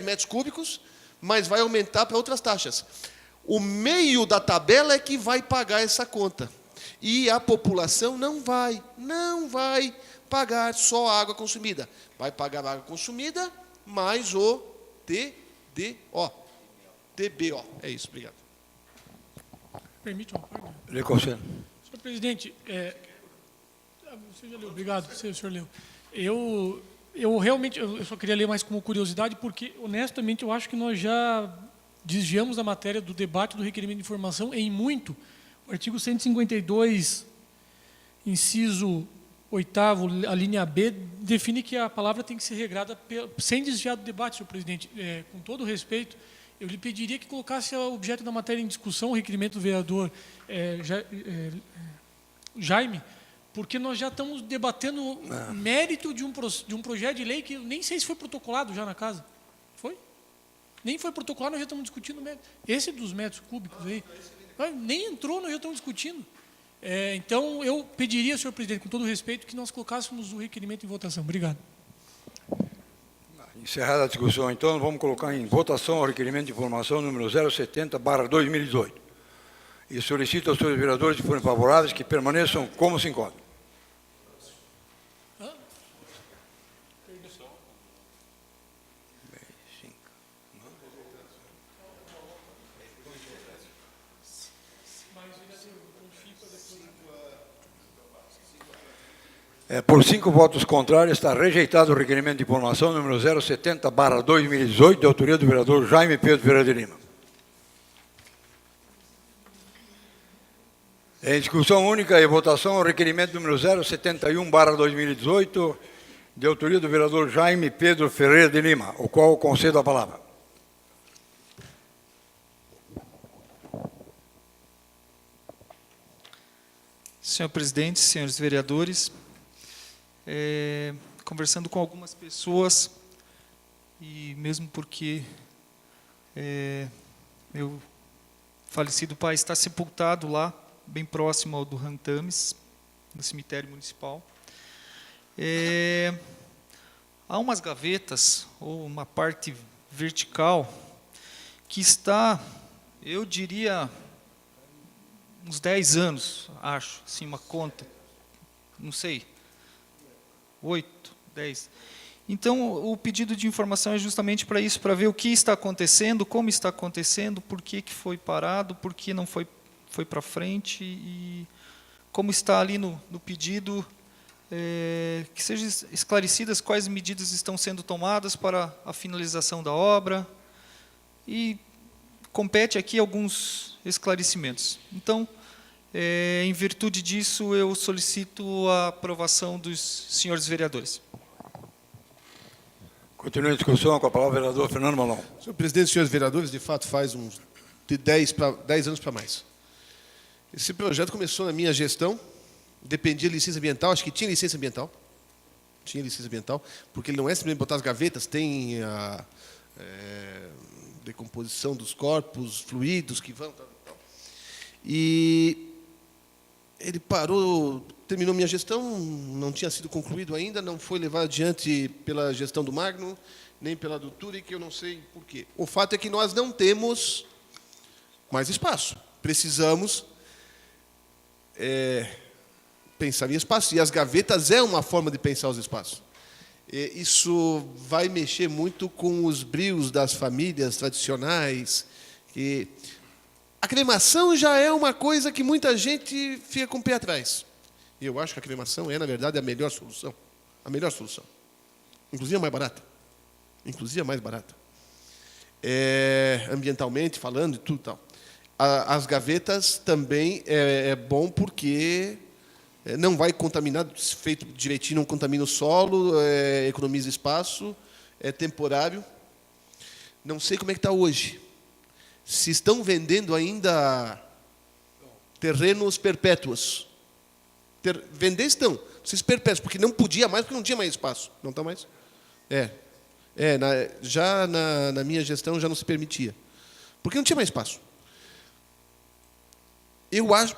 metros cúbicos, mas vai aumentar para outras taxas. O meio da tabela é que vai pagar essa conta. E a população não vai pagar só a água consumida. Vai pagar a água consumida mais o TDO. TBO. É isso, obrigado. Permite uma parte? Le Conseil. Senhor presidente, você já leu, obrigado, o senhor leu. Eu realmente, eu só queria ler mais como curiosidade, porque, honestamente, eu acho que nós já desviamos da matéria do debate do requerimento de informação em muito. O artigo 152, inciso 8º, a linha B, define que a palavra tem que ser regrada sem desviar do debate, senhor presidente. Com todo o respeito, eu lhe pediria que colocasse o objeto da matéria em discussão, o requerimento do vereador Jaime, porque nós já estamos debatendo o mérito de um projeto de lei que eu nem sei se foi protocolado já na casa. Foi? Nem foi protocolado, nós já estamos discutindo o mérito. Esse dos metros cúbicos aí, nem entrou, nós já estamos discutindo. Então, eu pediria, senhor presidente, com todo o respeito, que nós colocássemos o requerimento em votação. Obrigado. Encerrada a discussão, então, vamos colocar em votação o requerimento de informação número 070/2018. E solicito aos senhores vereadores, se forem favoráveis, que permaneçam como se encontram. Por 5 votos contrários, está rejeitado o requerimento de informação número 070/2018, de autoria do vereador Jaime Pedro Ferreira de Lima. Em discussão única e votação, o requerimento número 071/2018, de autoria do vereador Jaime Pedro Ferreira de Lima, o qual concedo a palavra. Senhor presidente, senhores vereadores, conversando com algumas pessoas, e mesmo porque meu falecido pai está sepultado lá, bem próximo ao do Rantames, no cemitério municipal, há umas gavetas, ou uma parte vertical, que está, eu diria, uns 10 anos, acho, assim, uma conta, não sei, 8, 10. Então, o pedido de informação é justamente para isso, para ver o que está acontecendo, como está acontecendo, por que foi parado, por que não foi para frente, e como está ali no pedido, que sejam esclarecidas quais medidas estão sendo tomadas para a finalização da obra, e compete aqui alguns esclarecimentos. Então, em virtude disso, eu solicito a aprovação dos senhores vereadores. Continua a discussão com a palavra o vereador Fernando Malon. Senhor presidente, senhores vereadores, de fato faz uns de 10 anos para mais. Esse projeto começou na minha gestão, dependia de licença ambiental, acho que tinha licença ambiental, porque ele não é simplesmente botar as gavetas, tem a decomposição dos corpos, fluidos que vão... E ele parou, terminou minha gestão, não tinha sido concluído ainda, não foi levado adiante pela gestão do Magno, nem pela do Turic, eu não sei por quê. O fato é que nós não temos mais espaço. Precisamos pensar em espaço. E as gavetas é uma forma de pensar os espaços. Isso vai mexer muito com os brios das famílias tradicionais. A cremação já é uma coisa que muita gente fica com o pé atrás. E eu acho que a cremação é, na verdade, a melhor solução. A melhor solução. Inclusive a mais barata. Ambientalmente falando e tudo tal. As gavetas também é bom porque não vai contaminar, feito direitinho, não contamina o solo, economiza espaço, é temporário. Não sei como é que está hoje. Se estão vendendo ainda terrenos perpétuos. Vender estão, esses perpétuos, porque não podia mais, porque não tinha mais espaço. Não está mais? Já na minha gestão já não se permitia. Porque não tinha mais espaço. Eu acho,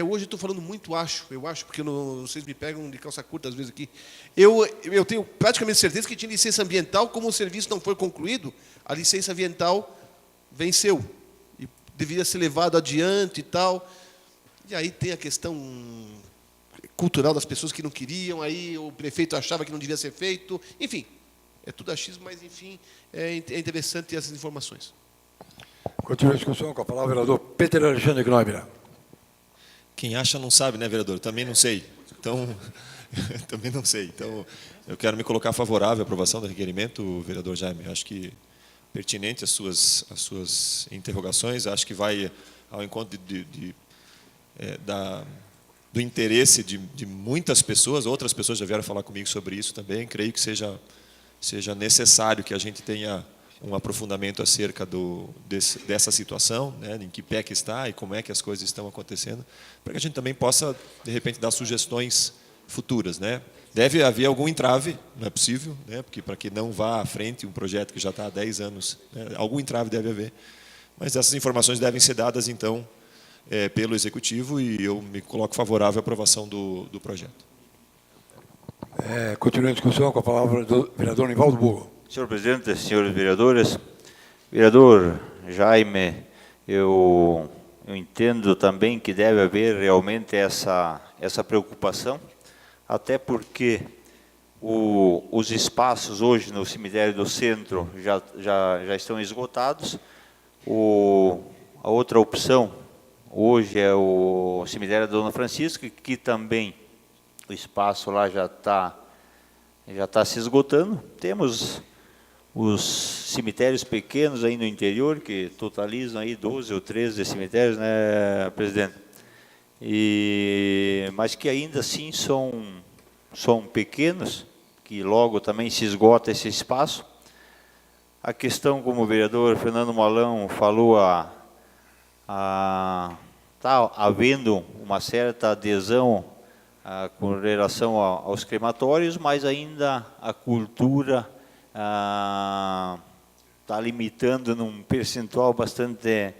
hoje estou falando muito eu acho, porque vocês me pegam de calça curta às vezes aqui. Eu tenho praticamente certeza que tinha licença ambiental, como o serviço não foi concluído, a licença ambiental venceu. E deveria ser levado adiante e tal. E aí tem a questão cultural das pessoas que não queriam, aí o prefeito achava que não devia ser feito. Enfim, é tudo achismo, mas, enfim, é interessante essas informações. Continua a discussão com a palavra o vereador Peter Alexandre Gnobira. Quem acha não sabe, né, vereador? Também não sei. Então, também não sei. Então, eu quero me colocar favorável à aprovação do requerimento, vereador Jaime. Eu acho que pertinente as suas interrogações. Acho que vai ao encontro do interesse de muitas pessoas. Outras pessoas já vieram falar comigo sobre isso também. Creio que seja necessário que a gente tenha um aprofundamento acerca dessa situação, né, em que pé que está e como é que as coisas estão acontecendo, para que a gente também possa, de repente, dar sugestões futuras, né? Deve haver algum entrave, não é possível, né, porque para que não vá à frente um projeto que já está há 10 anos, né, algum entrave deve haver, mas essas informações devem ser dadas, então, pelo Executivo, e eu me coloco favorável à aprovação do projeto. Continua a discussão com a palavra do vereador Nivaldo Bugo. Senhor presidente, senhores vereadores, vereador Jaime, eu entendo também que deve haver realmente essa preocupação, até porque os espaços hoje no cemitério do centro já estão esgotados. A outra opção hoje é o cemitério da Dona Francisca, que também o espaço lá já está se esgotando. Temos os cemitérios pequenos aí no interior, que totalizam aí 12 ou 13 cemitérios, né, presidente? Mas que ainda assim são pequenos, que logo também se esgota esse espaço. A questão, como o vereador Fernando Malão falou, está havendo uma certa adesão com relação aos crematórios, mas ainda a cultura está limitando num percentual bastante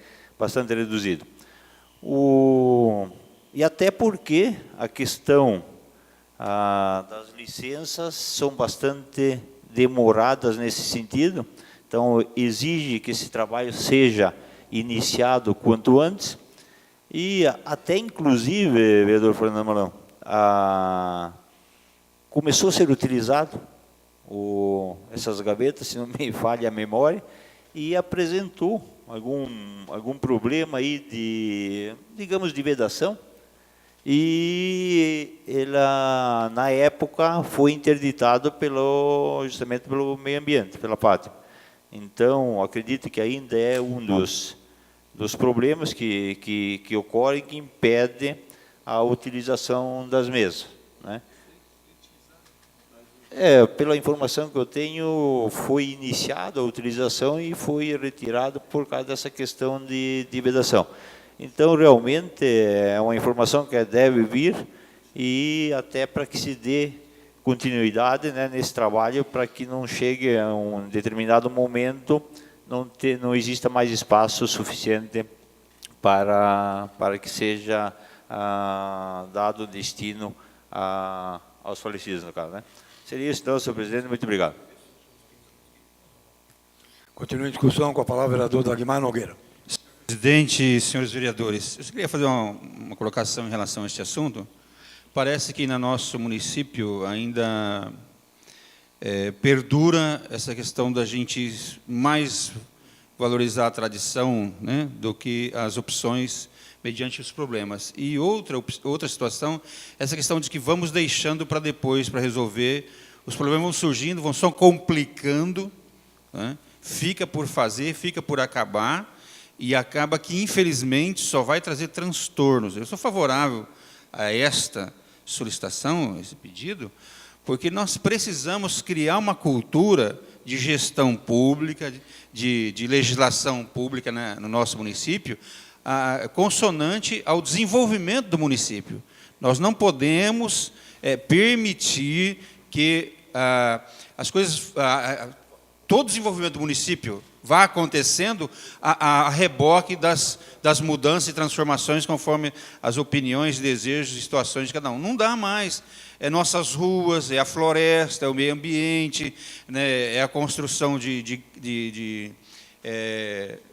reduzido. E até porque a questão das licenças são bastante demoradas nesse sentido, então exige que esse trabalho seja iniciado quanto antes, e até inclusive, vereador Fernando Malão, começou a ser utilizado essas gavetas, se não me falha a memória, e apresentou algum problema aí digamos, de vedação, e ela, na época, foi interditado justamente pelo meio ambiente, pela Pátria. Então, acredito que ainda é um dos problemas que ocorrem, que impede a utilização das mesas, né? Pela informação que eu tenho, foi iniciada a utilização e foi retirado por causa dessa questão de vedação. Então, realmente, é uma informação que deve vir, e até para que se dê continuidade, né, nesse trabalho, para que não chegue a um determinado momento, não exista mais espaço suficiente para que seja dado destino aos falecidos, no caso, né? Seria isso, então, senhor presidente. Muito obrigado. Continua a discussão com a palavra o vereador Dagmar Nogueira. Presidente, senhores vereadores, eu queria fazer uma colocação em relação a este assunto. Parece que no nosso município ainda perdura essa questão da gente mais valorizar a tradição, né, do que as opções mediante os problemas. E outra situação, essa questão de que vamos deixando para depois, para resolver, os problemas vão surgindo, vão só complicando, né, fica por fazer, fica por acabar, e acaba que, infelizmente, só vai trazer transtornos. Eu sou favorável a esta solicitação, esse pedido, porque nós precisamos criar uma cultura de gestão pública, de legislação pública, né, no nosso município, consonante ao desenvolvimento do município. Nós não podemos permitir que as coisas, todo o desenvolvimento do município vá acontecendo a reboque das mudanças e transformações conforme as opiniões, desejos e situações de cada um. Não dá mais. É nossas ruas, é a floresta, é o meio ambiente, né, é a construção de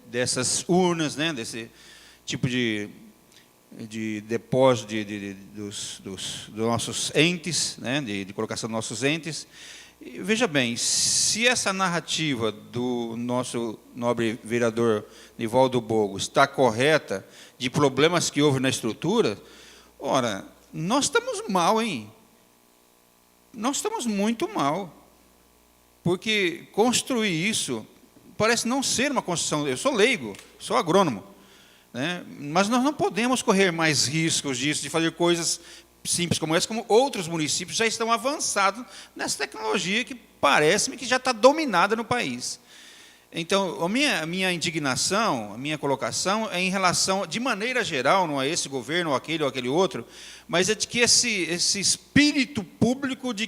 dessas urnas, né, desse tipo de depósito dos nossos entes, né, de colocação dos nossos entes. E, veja bem, se essa narrativa do nosso nobre vereador Nivaldo Bogo está correta, de problemas que houve na estrutura, ora, nós estamos mal, hein? Nós estamos muito mal. Porque construir isso parece não ser uma construção. Eu sou leigo, sou agrônomo, né? Mas nós não podemos correr mais riscos disso, de fazer coisas simples como essa, como outros municípios já estão avançados nessa tecnologia que parece-me que já está dominada no país. Então, a minha indignação, a minha colocação é em relação, de maneira geral, não é esse governo ou aquele outro, mas é de que esse espírito público de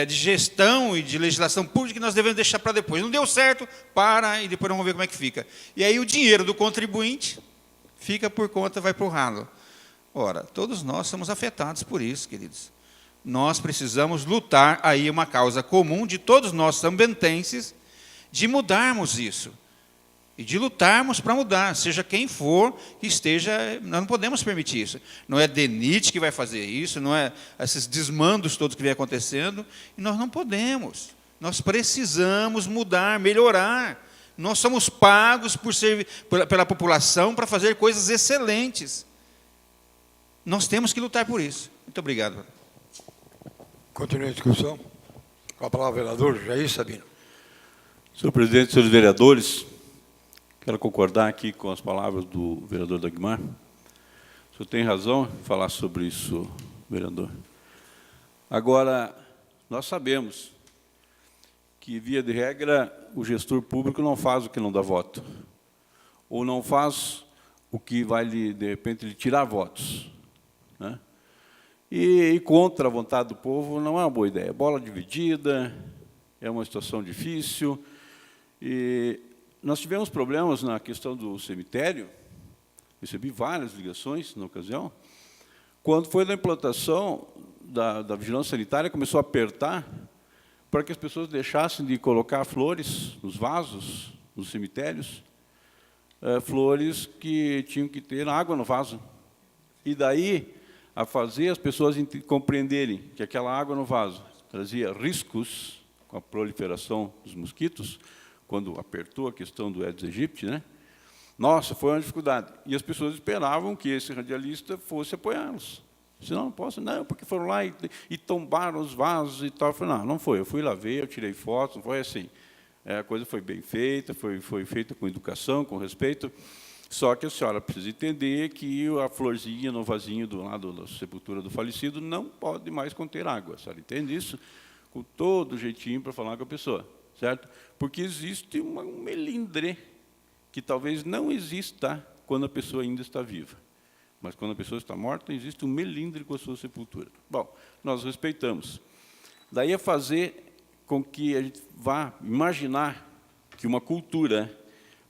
gestão e de legislação pública que nós devemos deixar para depois. Não deu certo, para, e depois vamos ver como é que fica. E aí o dinheiro do contribuinte fica por conta, vai para o ralo. Ora, todos nós somos afetados por isso, queridos. Nós precisamos lutar aí uma causa comum de todos nós ambientenses, de mudarmos isso. E de lutarmos para mudar, seja quem for que esteja, nós não podemos permitir isso. Não é DENIT que vai fazer isso, não é esses desmandos todos que vem acontecendo, e nós não podemos. Nós precisamos mudar, melhorar. Nós somos pagos pela população para fazer coisas excelentes. Nós temos que lutar por isso. Muito obrigado. Continue a discussão. Com a palavra, vereador Jair Sabino. Senhor presidente, senhores vereadores, quero concordar aqui com as palavras do vereador Dagmar. O senhor tem razão em falar sobre isso, vereador. Agora, nós sabemos que, via de regra, o gestor público não faz o que não dá voto, ou não faz o que vai, de repente, lhe tirar votos, né? E contra a vontade do povo não é uma boa ideia. Bola dividida, é uma situação difícil. E nós tivemos problemas na questão do cemitério, recebi várias ligações na ocasião. Quando foi da implantação da vigilância sanitária, começou a apertar para que as pessoas deixassem de colocar flores nos vasos, nos cemitérios, flores que tinham que ter água no vaso. E daí a fazer as pessoas compreenderem que aquela água no vaso trazia riscos com a proliferação dos mosquitos, quando apertou a questão do Aedes aegypti, né? Nossa, foi uma dificuldade. E as pessoas esperavam que esse radialista fosse apoiá-los. Senão, não posso, não, porque foram lá e tombaram os vasos e tal. Eu falei, não foi. Eu fui lá ver, eu tirei fotos, não foi assim. A coisa foi bem feita, foi feita com educação, com respeito. Só que a senhora precisa entender que a florzinha no vasinho do lado da sepultura do falecido não pode mais conter água. A senhora entende isso? Com todo jeitinho para falar com a pessoa, certo? Porque existe um melindre que talvez não exista quando a pessoa ainda está viva. Mas quando a pessoa está morta, existe um melindre com a sua sepultura. Bom, nós respeitamos. Daí a fazer com que a gente vá imaginar que uma cultura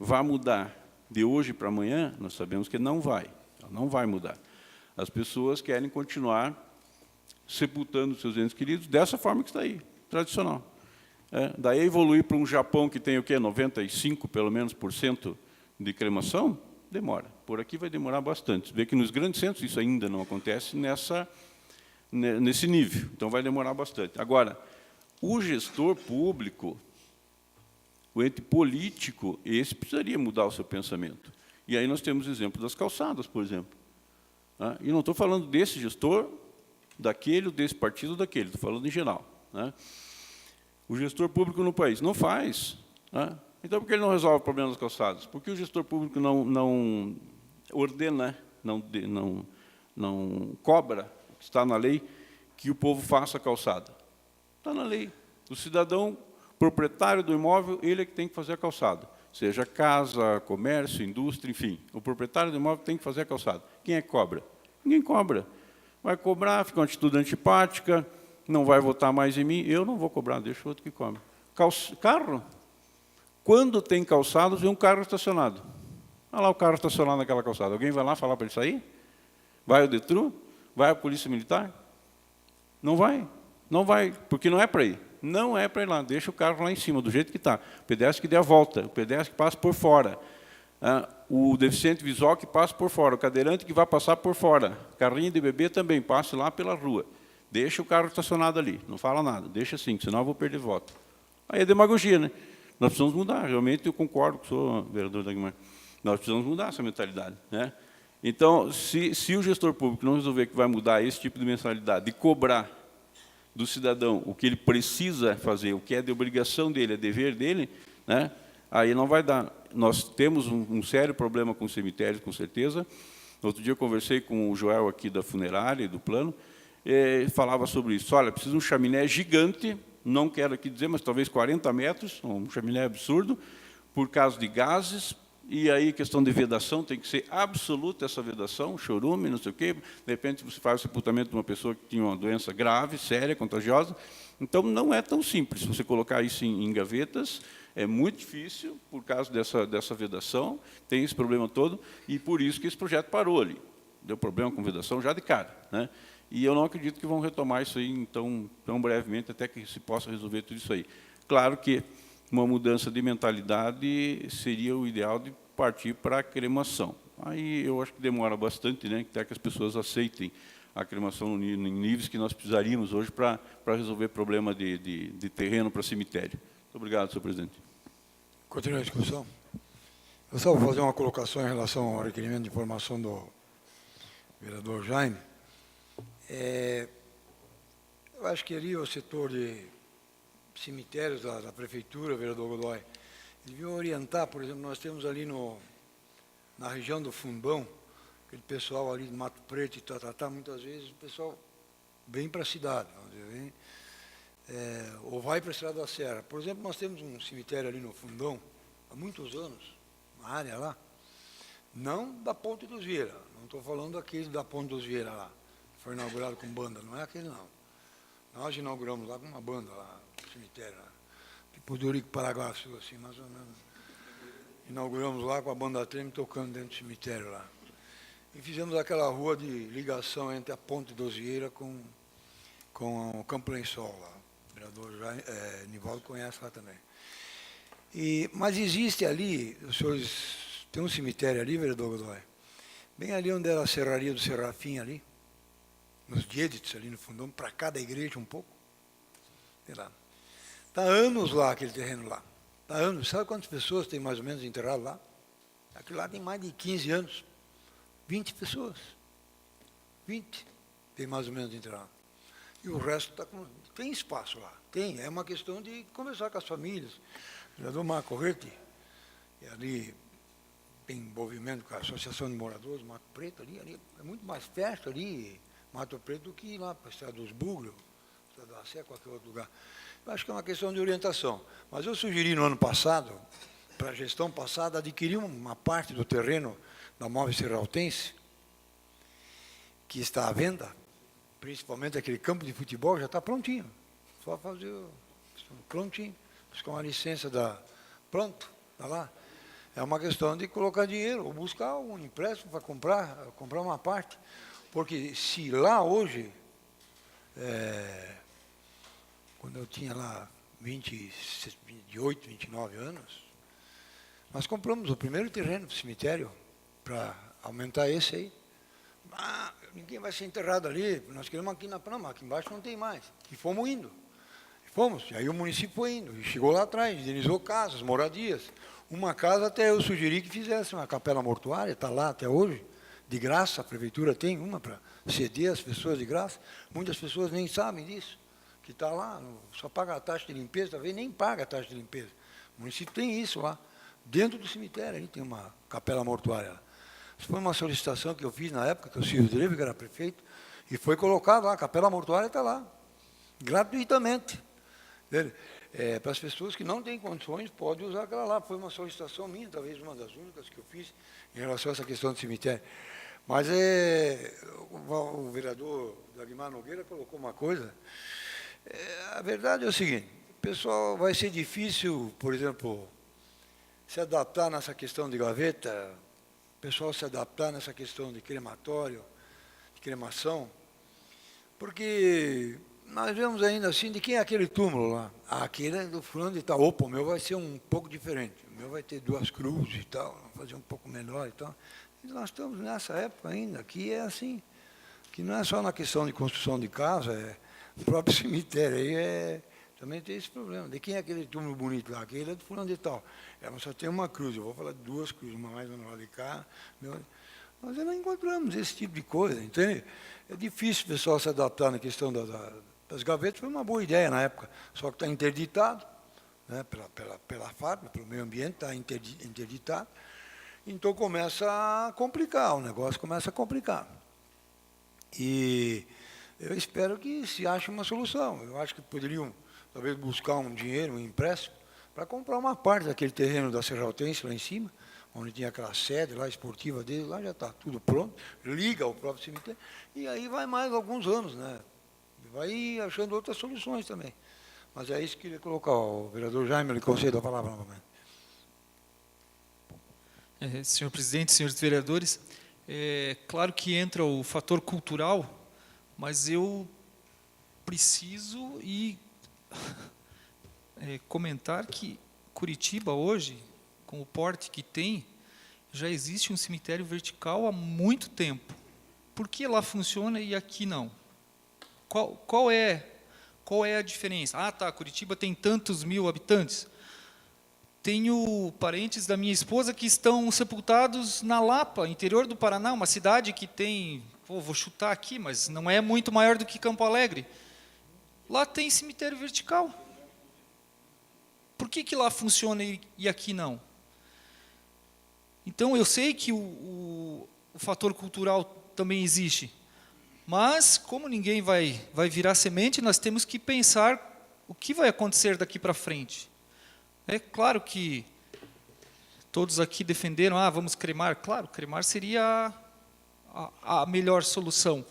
vá mudar de hoje para amanhã, nós sabemos que não vai mudar. As pessoas querem continuar sepultando seus entes queridos dessa forma que está aí, tradicional. Daí evoluir para um Japão que tem o quê? 95, pelo menos, por cento de cremação, demora. Por aqui vai demorar bastante. Você vê que nos grandes centros isso ainda não acontece nesse nível, então vai demorar bastante. Agora, o gestor público, o ente político, esse precisaria mudar o seu pensamento. E aí nós temos exemplo das calçadas, por exemplo. E não estou falando desse gestor, daquele, desse partido, daquele, estou falando em geral. O gestor público no país não faz. Então, por que ele não resolve o problema das calçadas? Porque o gestor público não ordena, não cobra, está na lei, que o povo faça a calçada. Está na lei. O cidadão proprietário do imóvel, ele é que tem que fazer a calçada. Seja casa, comércio, indústria, enfim. O proprietário do imóvel tem que fazer a calçada. Quem é que cobra? Ninguém cobra. Vai cobrar, fica uma atitude antipática, não vai votar mais em mim, eu não vou cobrar, deixa o outro que cobre. Carro? Quando tem calçados, vem um carro estacionado. Olha lá o carro estacionado naquela calçada. Alguém vai lá falar para ele sair? Vai o DETRU? Vai a Polícia Militar? Não vai. Não vai, porque não é para ir. Não é para ir lá, deixa o carro lá em cima, do jeito que está. O pedestre que dê a volta, o pedestre que passa por fora. O deficiente visual que passa por fora, o cadeirante que vai passar por fora. Carrinho de bebê também, passe lá pela rua. Deixa o carro estacionado ali, não fala nada, deixa assim, senão eu vou perder voto. Aí é demagogia, né? Nós precisamos mudar, realmente eu concordo com o senhor, vereador Dagmar. Nós precisamos mudar essa mentalidade, né? Então, se o gestor público não resolver que vai mudar esse tipo de mensalidade, de cobrar do cidadão o que ele precisa fazer, o que é de obrigação dele, é dever dele, né? Aí não vai dar. Nós temos um sério problema com cemitérios, com certeza. Outro dia eu conversei com o Joel aqui da funerária e do plano, e falava sobre isso. Olha, precisa de um chaminé gigante, não quero aqui dizer, mas talvez 40 metros, um chaminé absurdo, por causa de gases, e aí questão de vedação, tem que ser absoluta essa vedação, chorume, não sei o quê. De repente você faz o sepultamento de uma pessoa que tinha uma doença grave, séria, contagiosa. Então não é tão simples. Você colocar isso em gavetas é muito difícil por causa dessa vedação, tem esse problema todo, e por isso que esse projeto parou ali. Deu problema com vedação já de cara, né? E eu não acredito que vão retomar isso aí tão brevemente, até que se possa resolver tudo isso aí. Claro que uma mudança de mentalidade seria o ideal de partir para a cremação. Aí eu acho que demora bastante, né, até que as pessoas aceitem a cremação em níveis que nós precisaríamos hoje para resolver problema de terreno para cemitério. Muito obrigado, senhor presidente. Continua a discussão. Eu só vou fazer uma colocação em relação ao requerimento de informação do vereador Jaime. Eu acho que ali o setor de cemitérios da prefeitura, vereador Godoy, ele devia orientar, por exemplo, nós temos ali na região do Fundão, aquele pessoal ali de Mato Preto e muitas vezes o pessoal vem para a cidade, vamos dizer, ou vai para a Estrada da Serra. Por exemplo, nós temos um cemitério ali no Fundão, há muitos anos, uma área lá, não da Ponte dos Vieira, não estou falando aquele da Ponte dos Vieira lá, foi inaugurado com banda, não é aquele não. Nós inauguramos lá com uma banda lá, no cemitério lá, tipo do Urico Paraguaçu, assim, mais ou menos. Inauguramos lá com a banda Treme tocando dentro do cemitério lá. E fizemos aquela rua de ligação entre a Ponte dos Vieira com o Campo Lençol lá. O vereador Nivaldo conhece lá também. Mas existe ali, os senhores, tem um cemitério ali, vereador Godoy, bem ali onde era a serraria do Serafim ali, nos Diedits, ali no Fundão, para cada igreja um pouco. Sei lá. Está anos lá, aquele terreno lá. Está anos. Sabe quantas pessoas tem mais ou menos enterrado lá? Aquilo lá tem mais de 15 anos. 20 pessoas. 20 tem mais ou menos enterrado. E o resto está com... Tem espaço lá. Tem. É uma questão de conversar com as famílias. O vereador Marco Rete, e ali tem envolvimento com a Associação de Moradores, Mato Preto, ali é muito mais perto ali, Mato Preto, do que ir lá para a Estrada dos Bugres, Estrada da Sé, qualquer outro lugar. Eu acho que é uma questão de orientação. Mas eu sugeri no ano passado, para a gestão passada, adquirir uma parte do terreno da Móveis Serraltense, que está à venda, principalmente aquele campo de futebol, já está prontinho. Só fazer prontinho, buscar uma licença pronto, está lá. É uma questão de colocar dinheiro, ou buscar um empréstimo para comprar uma parte. Porque se lá hoje, quando eu tinha lá 28, 29 anos, nós compramos o primeiro terreno do cemitério para aumentar esse aí. Ninguém vai ser enterrado ali, nós queremos aqui na Prama, aqui embaixo não tem mais. E fomos indo. E aí o município foi indo, e chegou lá atrás, indenizou casas, moradias. Uma casa até eu sugeri que fizesse uma capela mortuária, está lá até hoje, de graça, a prefeitura tem uma para ceder às pessoas de graça. Muitas pessoas nem sabem disso, que está lá, só paga a taxa de limpeza, talvez nem paga a taxa de limpeza. O município tem isso lá, dentro do cemitério, ali tem uma capela mortuária lá. Isso foi uma solicitação que eu fiz na época, que o Silvio Dreve, que era prefeito, e foi colocado lá, a capela mortuária está lá, gratuitamente. Para as pessoas que não têm condições, pode usar aquela lá. Foi uma solicitação minha, talvez uma das únicas que eu fiz em relação a essa questão do cemitério. Mas o vereador Dagmar Nogueira colocou uma coisa. A verdade é o seguinte, pessoal, vai ser difícil, por exemplo, se adaptar nessa questão de gaveta, o pessoal se adaptar nessa questão de crematório, de cremação, porque nós vemos ainda assim, de quem é aquele túmulo lá? Ah, aquele é do fulano de tal. Opa, o meu vai ser um pouco diferente. O meu vai ter 2 cruzes e tal, vamos fazer um pouco melhor e tal. E nós estamos nessa época ainda, que é assim, que não é só na questão de construção de casa, é o próprio cemitério aí também tem esse problema. De quem é aquele túmulo bonito lá? Aquele é do fulano de tal. Mas só tem uma cruz, eu vou falar de 2 cruzes, uma mais uma lá de cá. Nós não encontramos esse tipo de coisa, entende? É difícil o pessoal se adaptar na questão das gavetas, foi uma boa ideia na época, só que está interditado, né, pela FARP, pelo meio ambiente, está interditado, então começa a complicar, o negócio começa a complicar. E eu espero que se ache uma solução. Eu acho que poderiam, talvez, buscar um dinheiro, um empréstimo, para comprar uma parte daquele terreno da Serraltense lá em cima, onde tinha aquela sede lá esportiva dele, lá já está tudo pronto, liga ao próprio cemitério, e aí vai mais alguns anos, né? Vai achando outras soluções também. Mas é isso que eu queria colocar. O vereador Jaime, lhe concedo a palavra novamente. Senhor presidente, senhores vereadores, é claro que entra o fator cultural, mas eu preciso comentar que Curitiba hoje, com o porte que tem, já existe um cemitério vertical há muito tempo. Por que lá funciona e aqui não? Qual é a diferença? Ah, tá, Curitiba tem tantos mil habitantes. Tenho parentes da minha esposa que estão sepultados na Lapa, interior do Paraná, uma cidade que tem, vou chutar aqui, mas não é muito maior do que Campo Alegre. Lá tem cemitério vertical. Por que lá funciona e aqui não? Então, eu sei que o fator cultural também existe, mas, como ninguém vai virar semente, nós temos que pensar o que vai acontecer daqui para frente. É claro que todos aqui defenderam, vamos cremar. Claro, cremar seria a melhor solução.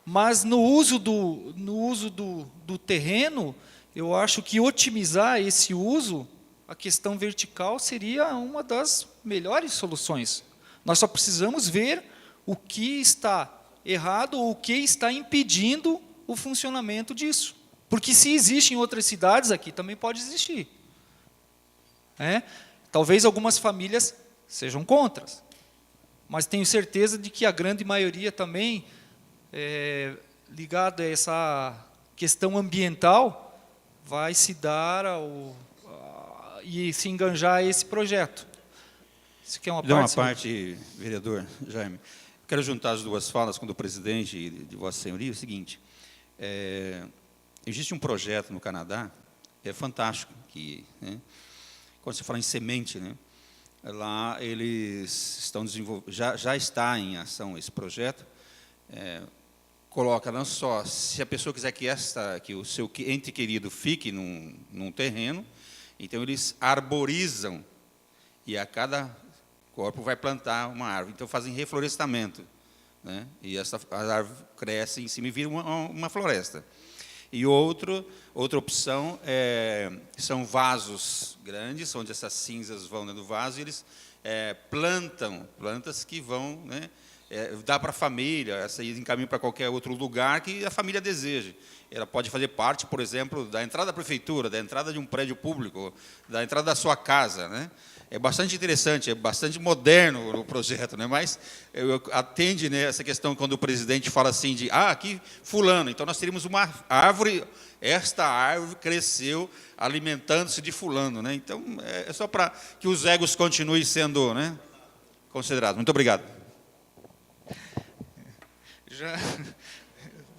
Mas no uso do terreno, eu acho que otimizar esse uso, a questão vertical seria uma das melhores soluções. Nós só precisamos ver o que está errado ou o que está impedindo o funcionamento disso. Porque se existe em outras cidades, aqui também pode existir. Talvez algumas famílias sejam contra, mas tenho certeza de que a grande maioria também, ligada a essa questão ambiental, vai se dar e se enganjar a esse projeto. Isso aqui é uma parte, vereador Jaime. Quero juntar as duas falas com o do presidente e de Vossa Senhoria. É o seguinte, existe um projeto no Canadá, fantástico, que, quando se fala em semente, lá eles estão desenvolvendo, já está em ação esse projeto, coloca não só, se a pessoa quiser que o seu ente querido fique num terreno, então eles arborizam, e a cada corpo vai plantar uma árvore. Então fazem reflorestamento, e a árvore cresce em cima e vira uma floresta. E outra opção são vasos grandes, onde essas cinzas vão dentro do vaso, e eles plantam plantas que vão, dar para a família, essa ir em caminho para qualquer outro lugar que a família deseje. Ela pode fazer parte, por exemplo, da entrada da prefeitura, da entrada de um prédio público, da entrada da sua casa, É bastante interessante, é bastante moderno o projeto, mas atende essa questão quando o presidente fala assim de, aqui fulano, então nós teríamos uma árvore, esta árvore cresceu alimentando-se de fulano, Então, é só para que os egos continuem sendo considerados. Muito obrigado.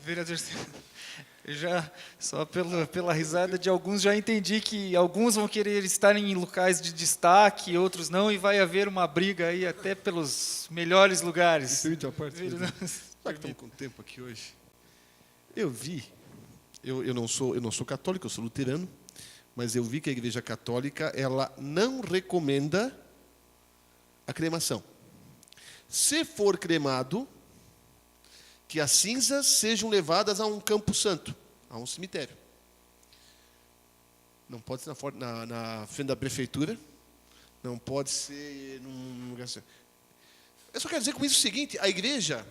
Vereador, só pela risada de alguns, já entendi que alguns vão querer estar em locais de destaque, outros não, e vai haver uma briga aí até pelos melhores lugares. Já que estamos com tempo aqui hoje, eu não sou católico, eu sou luterano, mas eu vi que a Igreja Católica ela não recomenda a cremação. Se for cremado, que as cinzas sejam levadas a um campo santo, a um cemitério. Não pode ser na frente da prefeitura, não pode ser num lugar assim. Eu só quero dizer com isso o seguinte, a igreja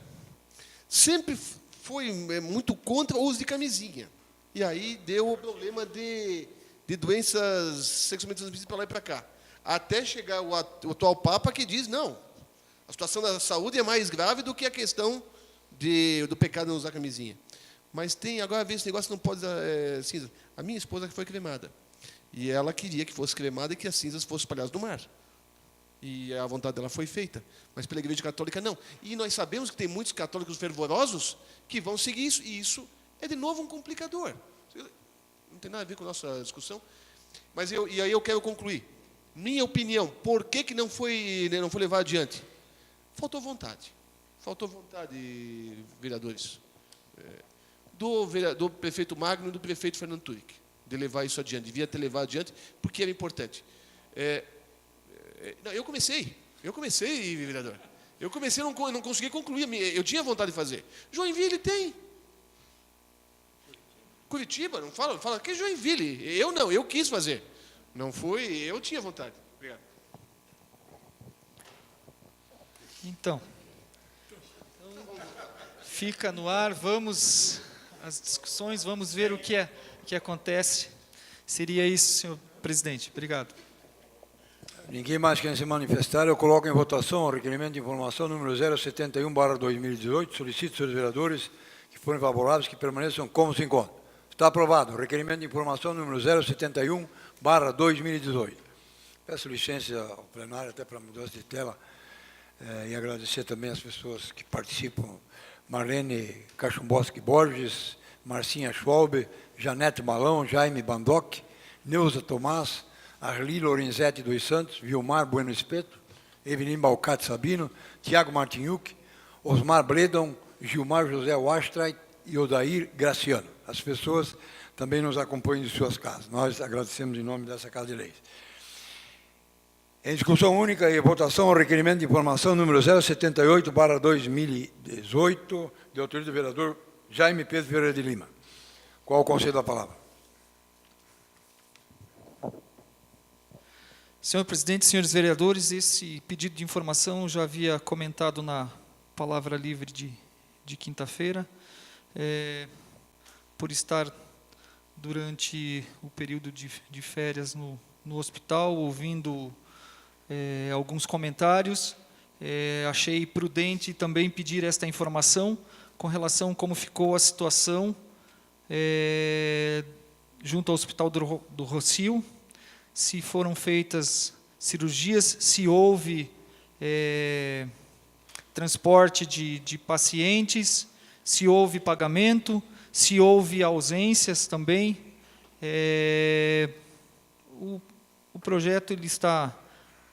sempre foi muito contra o uso de camisinha. E aí deu o problema de doenças sexualmente transmissíveis para lá e para cá. Até chegar o atual Papa que diz, não, a situação da saúde é mais grave do que a questão do pecado não usar camisinha. Mas tem, agora vê esse negócio não pode dar cinza. A minha esposa foi cremada. E ela queria que fosse cremada e que as cinzas fossem espalhadas no mar. E a vontade dela foi feita. Mas pela Igreja Católica, não. E nós sabemos que tem muitos católicos fervorosos que vão seguir isso. E isso é, de novo, um complicador. Não tem nada a ver com a nossa discussão. Mas e aí eu quero concluir. Minha opinião, por que não foi levado adiante? Faltou vontade. Faltou vontade, vereadores. Do prefeito Magno e do prefeito Fernando Turic, de levar isso adiante. Devia ter levado adiante, porque era importante. Não, eu comecei, vereador. Eu comecei, não consegui concluir. Eu tinha vontade de fazer. Joinville tem. Curitiba, não fala que é Joinville. Eu não, eu quis fazer. Não foi, eu tinha vontade. Obrigado. Então, fica no ar, vamos às discussões, vamos ver o que acontece. Seria isso, senhor presidente. Obrigado. Ninguém mais quer se manifestar, eu coloco em votação o requerimento de informação número 071/2018. Solicito, senhores vereadores, que forem favoráveis, que permaneçam como se encontram. Está aprovado o requerimento de informação número 071/2018. Peço licença ao plenário, até para mudança de tela, e agradecer também as pessoas que participam. Marlene Cachumboski Borges, Marcinha Schwalbe, Janete Malão, Jaime Bandoc, Neuza Tomás, Arli Lorenzetti dos Santos, Vilmar Bueno Espeto, Evelyn Balcati Sabino, Tiago Martinhuc, Osmar Bledon, Gilmar José Wastrait e Odair Graciano. As pessoas também nos acompanham de suas casas. Nós agradecemos em nome dessa Casa de Leis. Em discussão única e votação, o requerimento de informação número 078/2018, de autoria do vereador Jaime Pedro Ferreira de Lima. Qual o conselho da palavra? Senhor presidente, senhores vereadores, esse pedido de informação eu já havia comentado na palavra livre de quinta-feira. Por estar durante o período de férias no hospital, ouvindo alguns comentários, achei prudente também pedir esta informação com relação a como ficou a situação junto ao Hospital do Rossio, se foram feitas cirurgias, se houve transporte de pacientes, se houve pagamento, se houve ausências também. O projeto ele está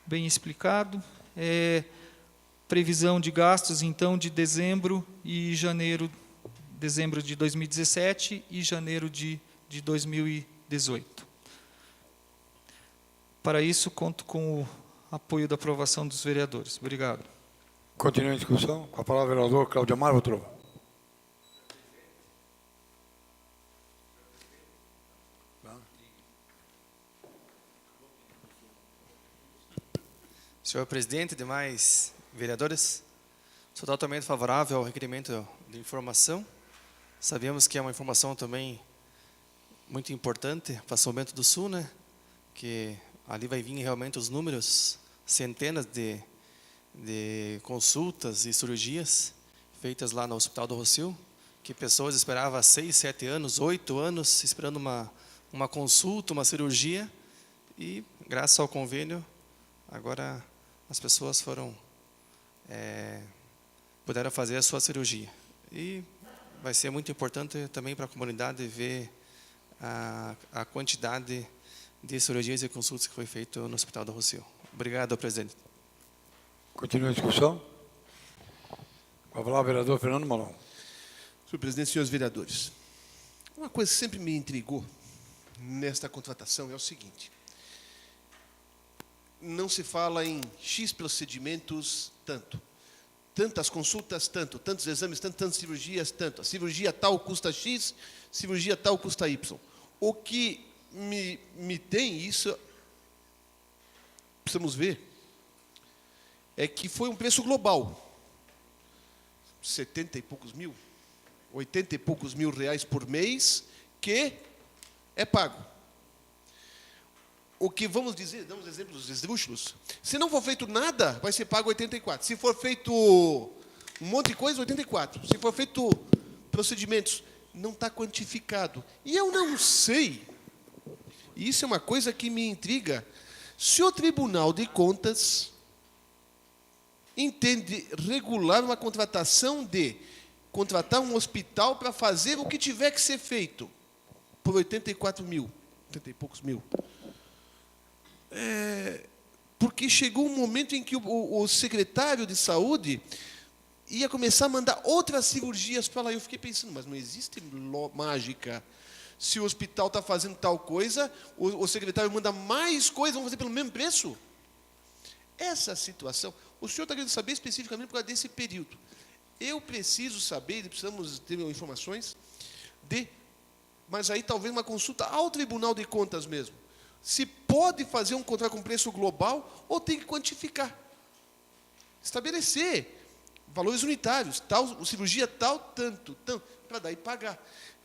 bem explicado. Previsão de gastos, então, de dezembro de 2017 e janeiro de 2018. Para isso, conto com o apoio da aprovação dos vereadores. Obrigado. Continua a discussão. Com a palavra o vereador Claudio Amar Votrova. Senhor presidente, demais vereadores, sou totalmente favorável ao requerimento de informação. Sabemos que é uma informação também muito importante para São Bento do Sul, né? Que ali vai vir realmente os números, centenas de consultas e cirurgias feitas lá no Hospital do Rossio, que pessoas esperavam 6, 7 anos, 8 anos, esperando uma consulta, uma cirurgia, e graças ao convênio, agora as pessoas puderam fazer a sua cirurgia. E vai ser muito importante também para a comunidade ver a quantidade de cirurgias e consultas que foi feito no Hospital do Rossio. Obrigado, presidente. Continua a discussão. Com a palavra o vereador Fernando Malão. Senhor presidente, senhores vereadores, uma coisa que sempre me intrigou nesta contratação é o seguinte: não se fala em X procedimentos, tantas consultas, tantos exames, tantas cirurgias, tanto. A cirurgia tal custa X, cirurgia tal custa Y. O que me tem isso, precisamos ver, é que foi um preço global. 70 e poucos mil, 80 e poucos mil reais por mês, que é pago. O que vamos dizer, damos exemplos esdrúxulos, se não for feito nada, vai ser pago 84. Se for feito um monte de coisa, 84. Se for feito procedimentos, não está quantificado. E eu não sei, e isso é uma coisa que me intriga, se o Tribunal de Contas entende regular uma contratação de contratar um hospital para fazer o que tiver que ser feito por 84 mil, 80 e poucos mil. Porque chegou um momento em que o secretário de saúde ia começar a mandar outras cirurgias para lá. Eu fiquei pensando, mas não existe mágica. Se o hospital está fazendo tal coisa, o secretário manda mais coisas, vamos fazer pelo mesmo preço? Essa situação, o senhor está querendo saber especificamente por causa desse período. Eu preciso saber, precisamos ter informações mas aí talvez uma consulta ao Tribunal de Contas mesmo. Se pode fazer um contrato com preço global ou tem que quantificar. Estabelecer valores unitários, tal cirurgia tal, tanto, para daí pagar.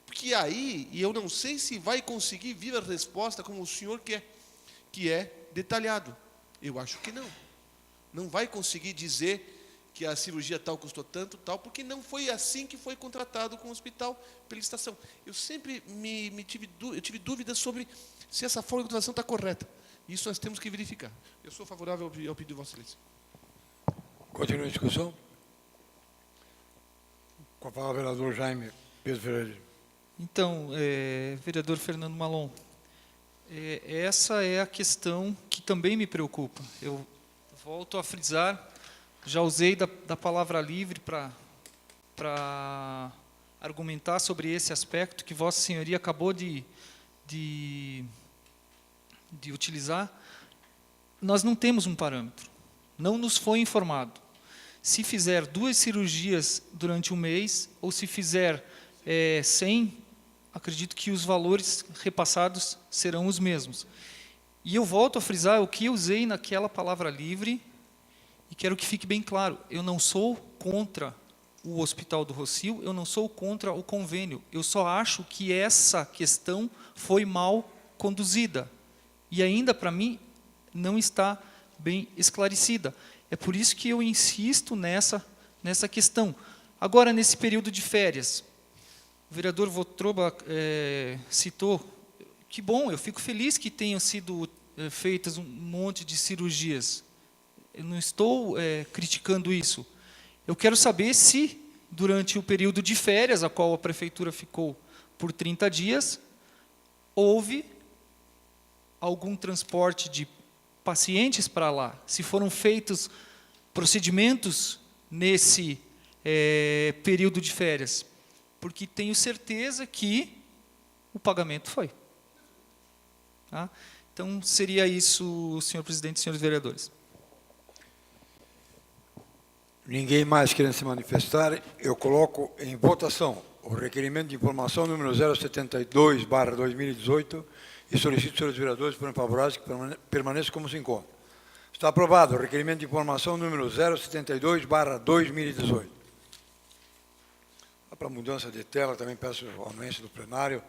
Porque aí, e eu não sei se vai conseguir vir a resposta como o senhor quer, que é detalhado. Eu acho que não. Não vai conseguir dizer que a cirurgia tal custou tanto, tal, porque não foi assim que foi contratado com o hospital pela licitação. Eu sempre tive dúvidas sobre se essa forma de contratação está correta. Isso nós temos que verificar. Eu sou favorável ao pedido de Vossa Excelência. Continua a discussão. Com a palavra, vereador Jaime Pedro Ferreira. Então, vereador Fernando Malon, essa é a questão que também me preocupa. Eu volto a frisar, já usei da palavra livre para argumentar sobre esse aspecto que Vossa Senhoria acabou de utilizar. Nós não temos um parâmetro, não nos foi informado. Se fizer 2 cirurgias durante um mês, ou se fizer 100, acredito que os valores repassados serão os mesmos. E eu volto a frisar o que eu usei naquela palavra livre, e quero que fique bem claro, eu não sou contra o Hospital do Rossio, eu não sou contra o convênio, eu só acho que essa questão foi mal conduzida, e ainda, para mim, não está bem esclarecida. É por isso que eu insisto nessa questão. Agora, nesse período de férias, o vereador Votroba citou, que bom, eu fico feliz que tenham sido feitas um monte de cirurgias. Eu não estou criticando isso. Eu quero saber se, durante o período de férias, a qual a prefeitura ficou por 30 dias, houve algum transporte de pacientes para lá, se foram feitos procedimentos nesse período de férias, porque tenho certeza que o pagamento foi. Tá? Então, seria isso, senhor presidente e senhores vereadores. Ninguém mais querendo se manifestar, eu coloco em votação o requerimento de informação número 072/2018 e solicito aos senhores vereadores por favoráveis que permaneça como se encontra. Está aprovado o requerimento de informação número 072/2018. Para mudança de tela, também peço a anuência do plenário,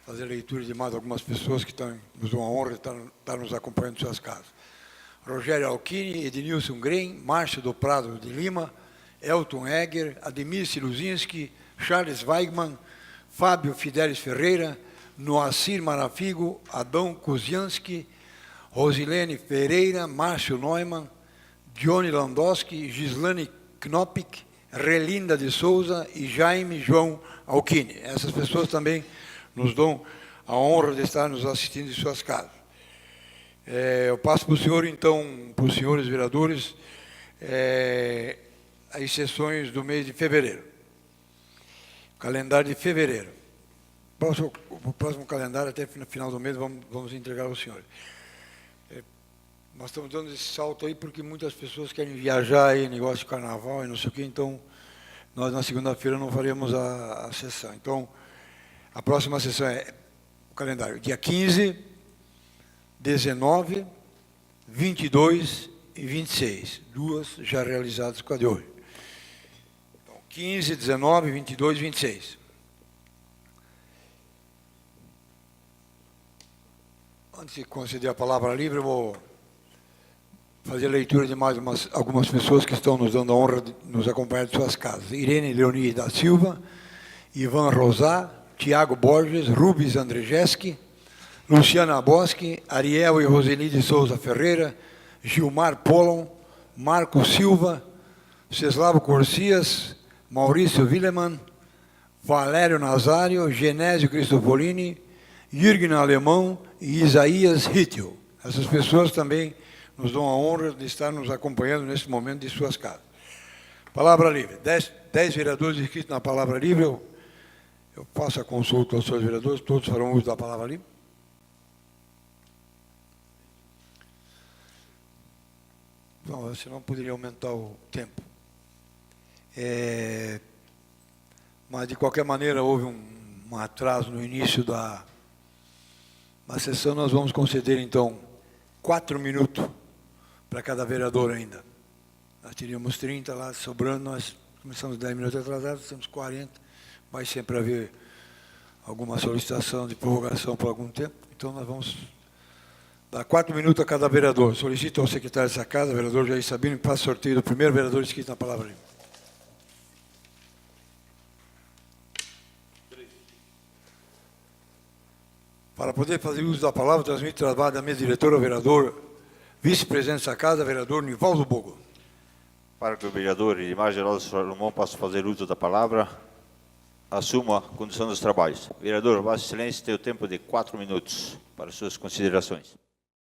fazer leitura de mais algumas pessoas que nos dão a honra de estar nos acompanhando em suas casas. Rogério Alquini, Ednilson Grem, Márcio do Prado de Lima, Elton Egger, Ademir Siluzinski, Charles Weigmann, Fábio Fidelis Ferreira, Noacir Marafigo, Adão Kuzianski, Rosilene Pereira, Márcio Neumann, Johnny Landowski, Gislane Knopik, Relinda de Souza e Jaime João Alquini. Essas pessoas também nos dão a honra de estar nos assistindo em suas casas. Eu passo para o senhor, então, para os senhores vereadores, as sessões do mês de fevereiro. Calendário de fevereiro. O próximo calendário, até no final do mês, vamos entregar aos senhores. Nós estamos dando esse salto aí porque muitas pessoas querem viajar aí, negócio de carnaval e não sei o quê, então nós na segunda-feira não faremos a sessão. Então, a próxima sessão é o calendário dia 15, 19, 22 e 26. 2 já realizadas com a de hoje. Então, 15, 19, 22 e 26. Antes de conceder a palavra livre, eu vou fazer a leitura de mais algumas pessoas que estão nos dando a honra de nos acompanhar de suas casas. Irene Leoni da Silva, Ivan Rosá, Tiago Borges, Rubens Andrzejewski, Luciana Boschi, Ariel e Roseli de Souza Ferreira, Gilmar Polon, Marco Silva, Ceslavo Corsias, Maurício Willeman, Valério Nazário, Genésio Cristofolini, Jürgen Alemão e Isaías Rittel. Essas pessoas também nos dão a honra de estar nos acompanhando nesse momento de suas casas. Palavra livre. 10 vereadores inscritos na palavra livre. Eu faço a consulta aos seus vereadores, todos farão uso da palavra livre. Não, senão poderia aumentar o tempo. Mas, de qualquer maneira, houve um atraso no início da sessão. Nós vamos conceder, então, 4 minutos para cada vereador ainda. Nós teríamos 30 lá, sobrando, nós começamos 10 minutos atrasados, temos 40. Vai sempre haver alguma solicitação de prorrogação por algum tempo. Então, nós vamos dar 4 minutos a cada vereador. Solicito ao secretário dessa casa, vereador Jair Sabino, que faça sorteio do primeiro vereador inscrito na palavra livre. Para poder fazer uso da palavra, transmito o trabalho da mesa diretora ao vereador, vice-presidente dessa casa, vereador Nivaldo Bogo. Para que o vereador Edmar Geraldo Salomão possa fazer uso da palavra, assuma a condução dos trabalhos. Vereador, Vossa Excelência tem o tempo de 4 minutos para suas considerações.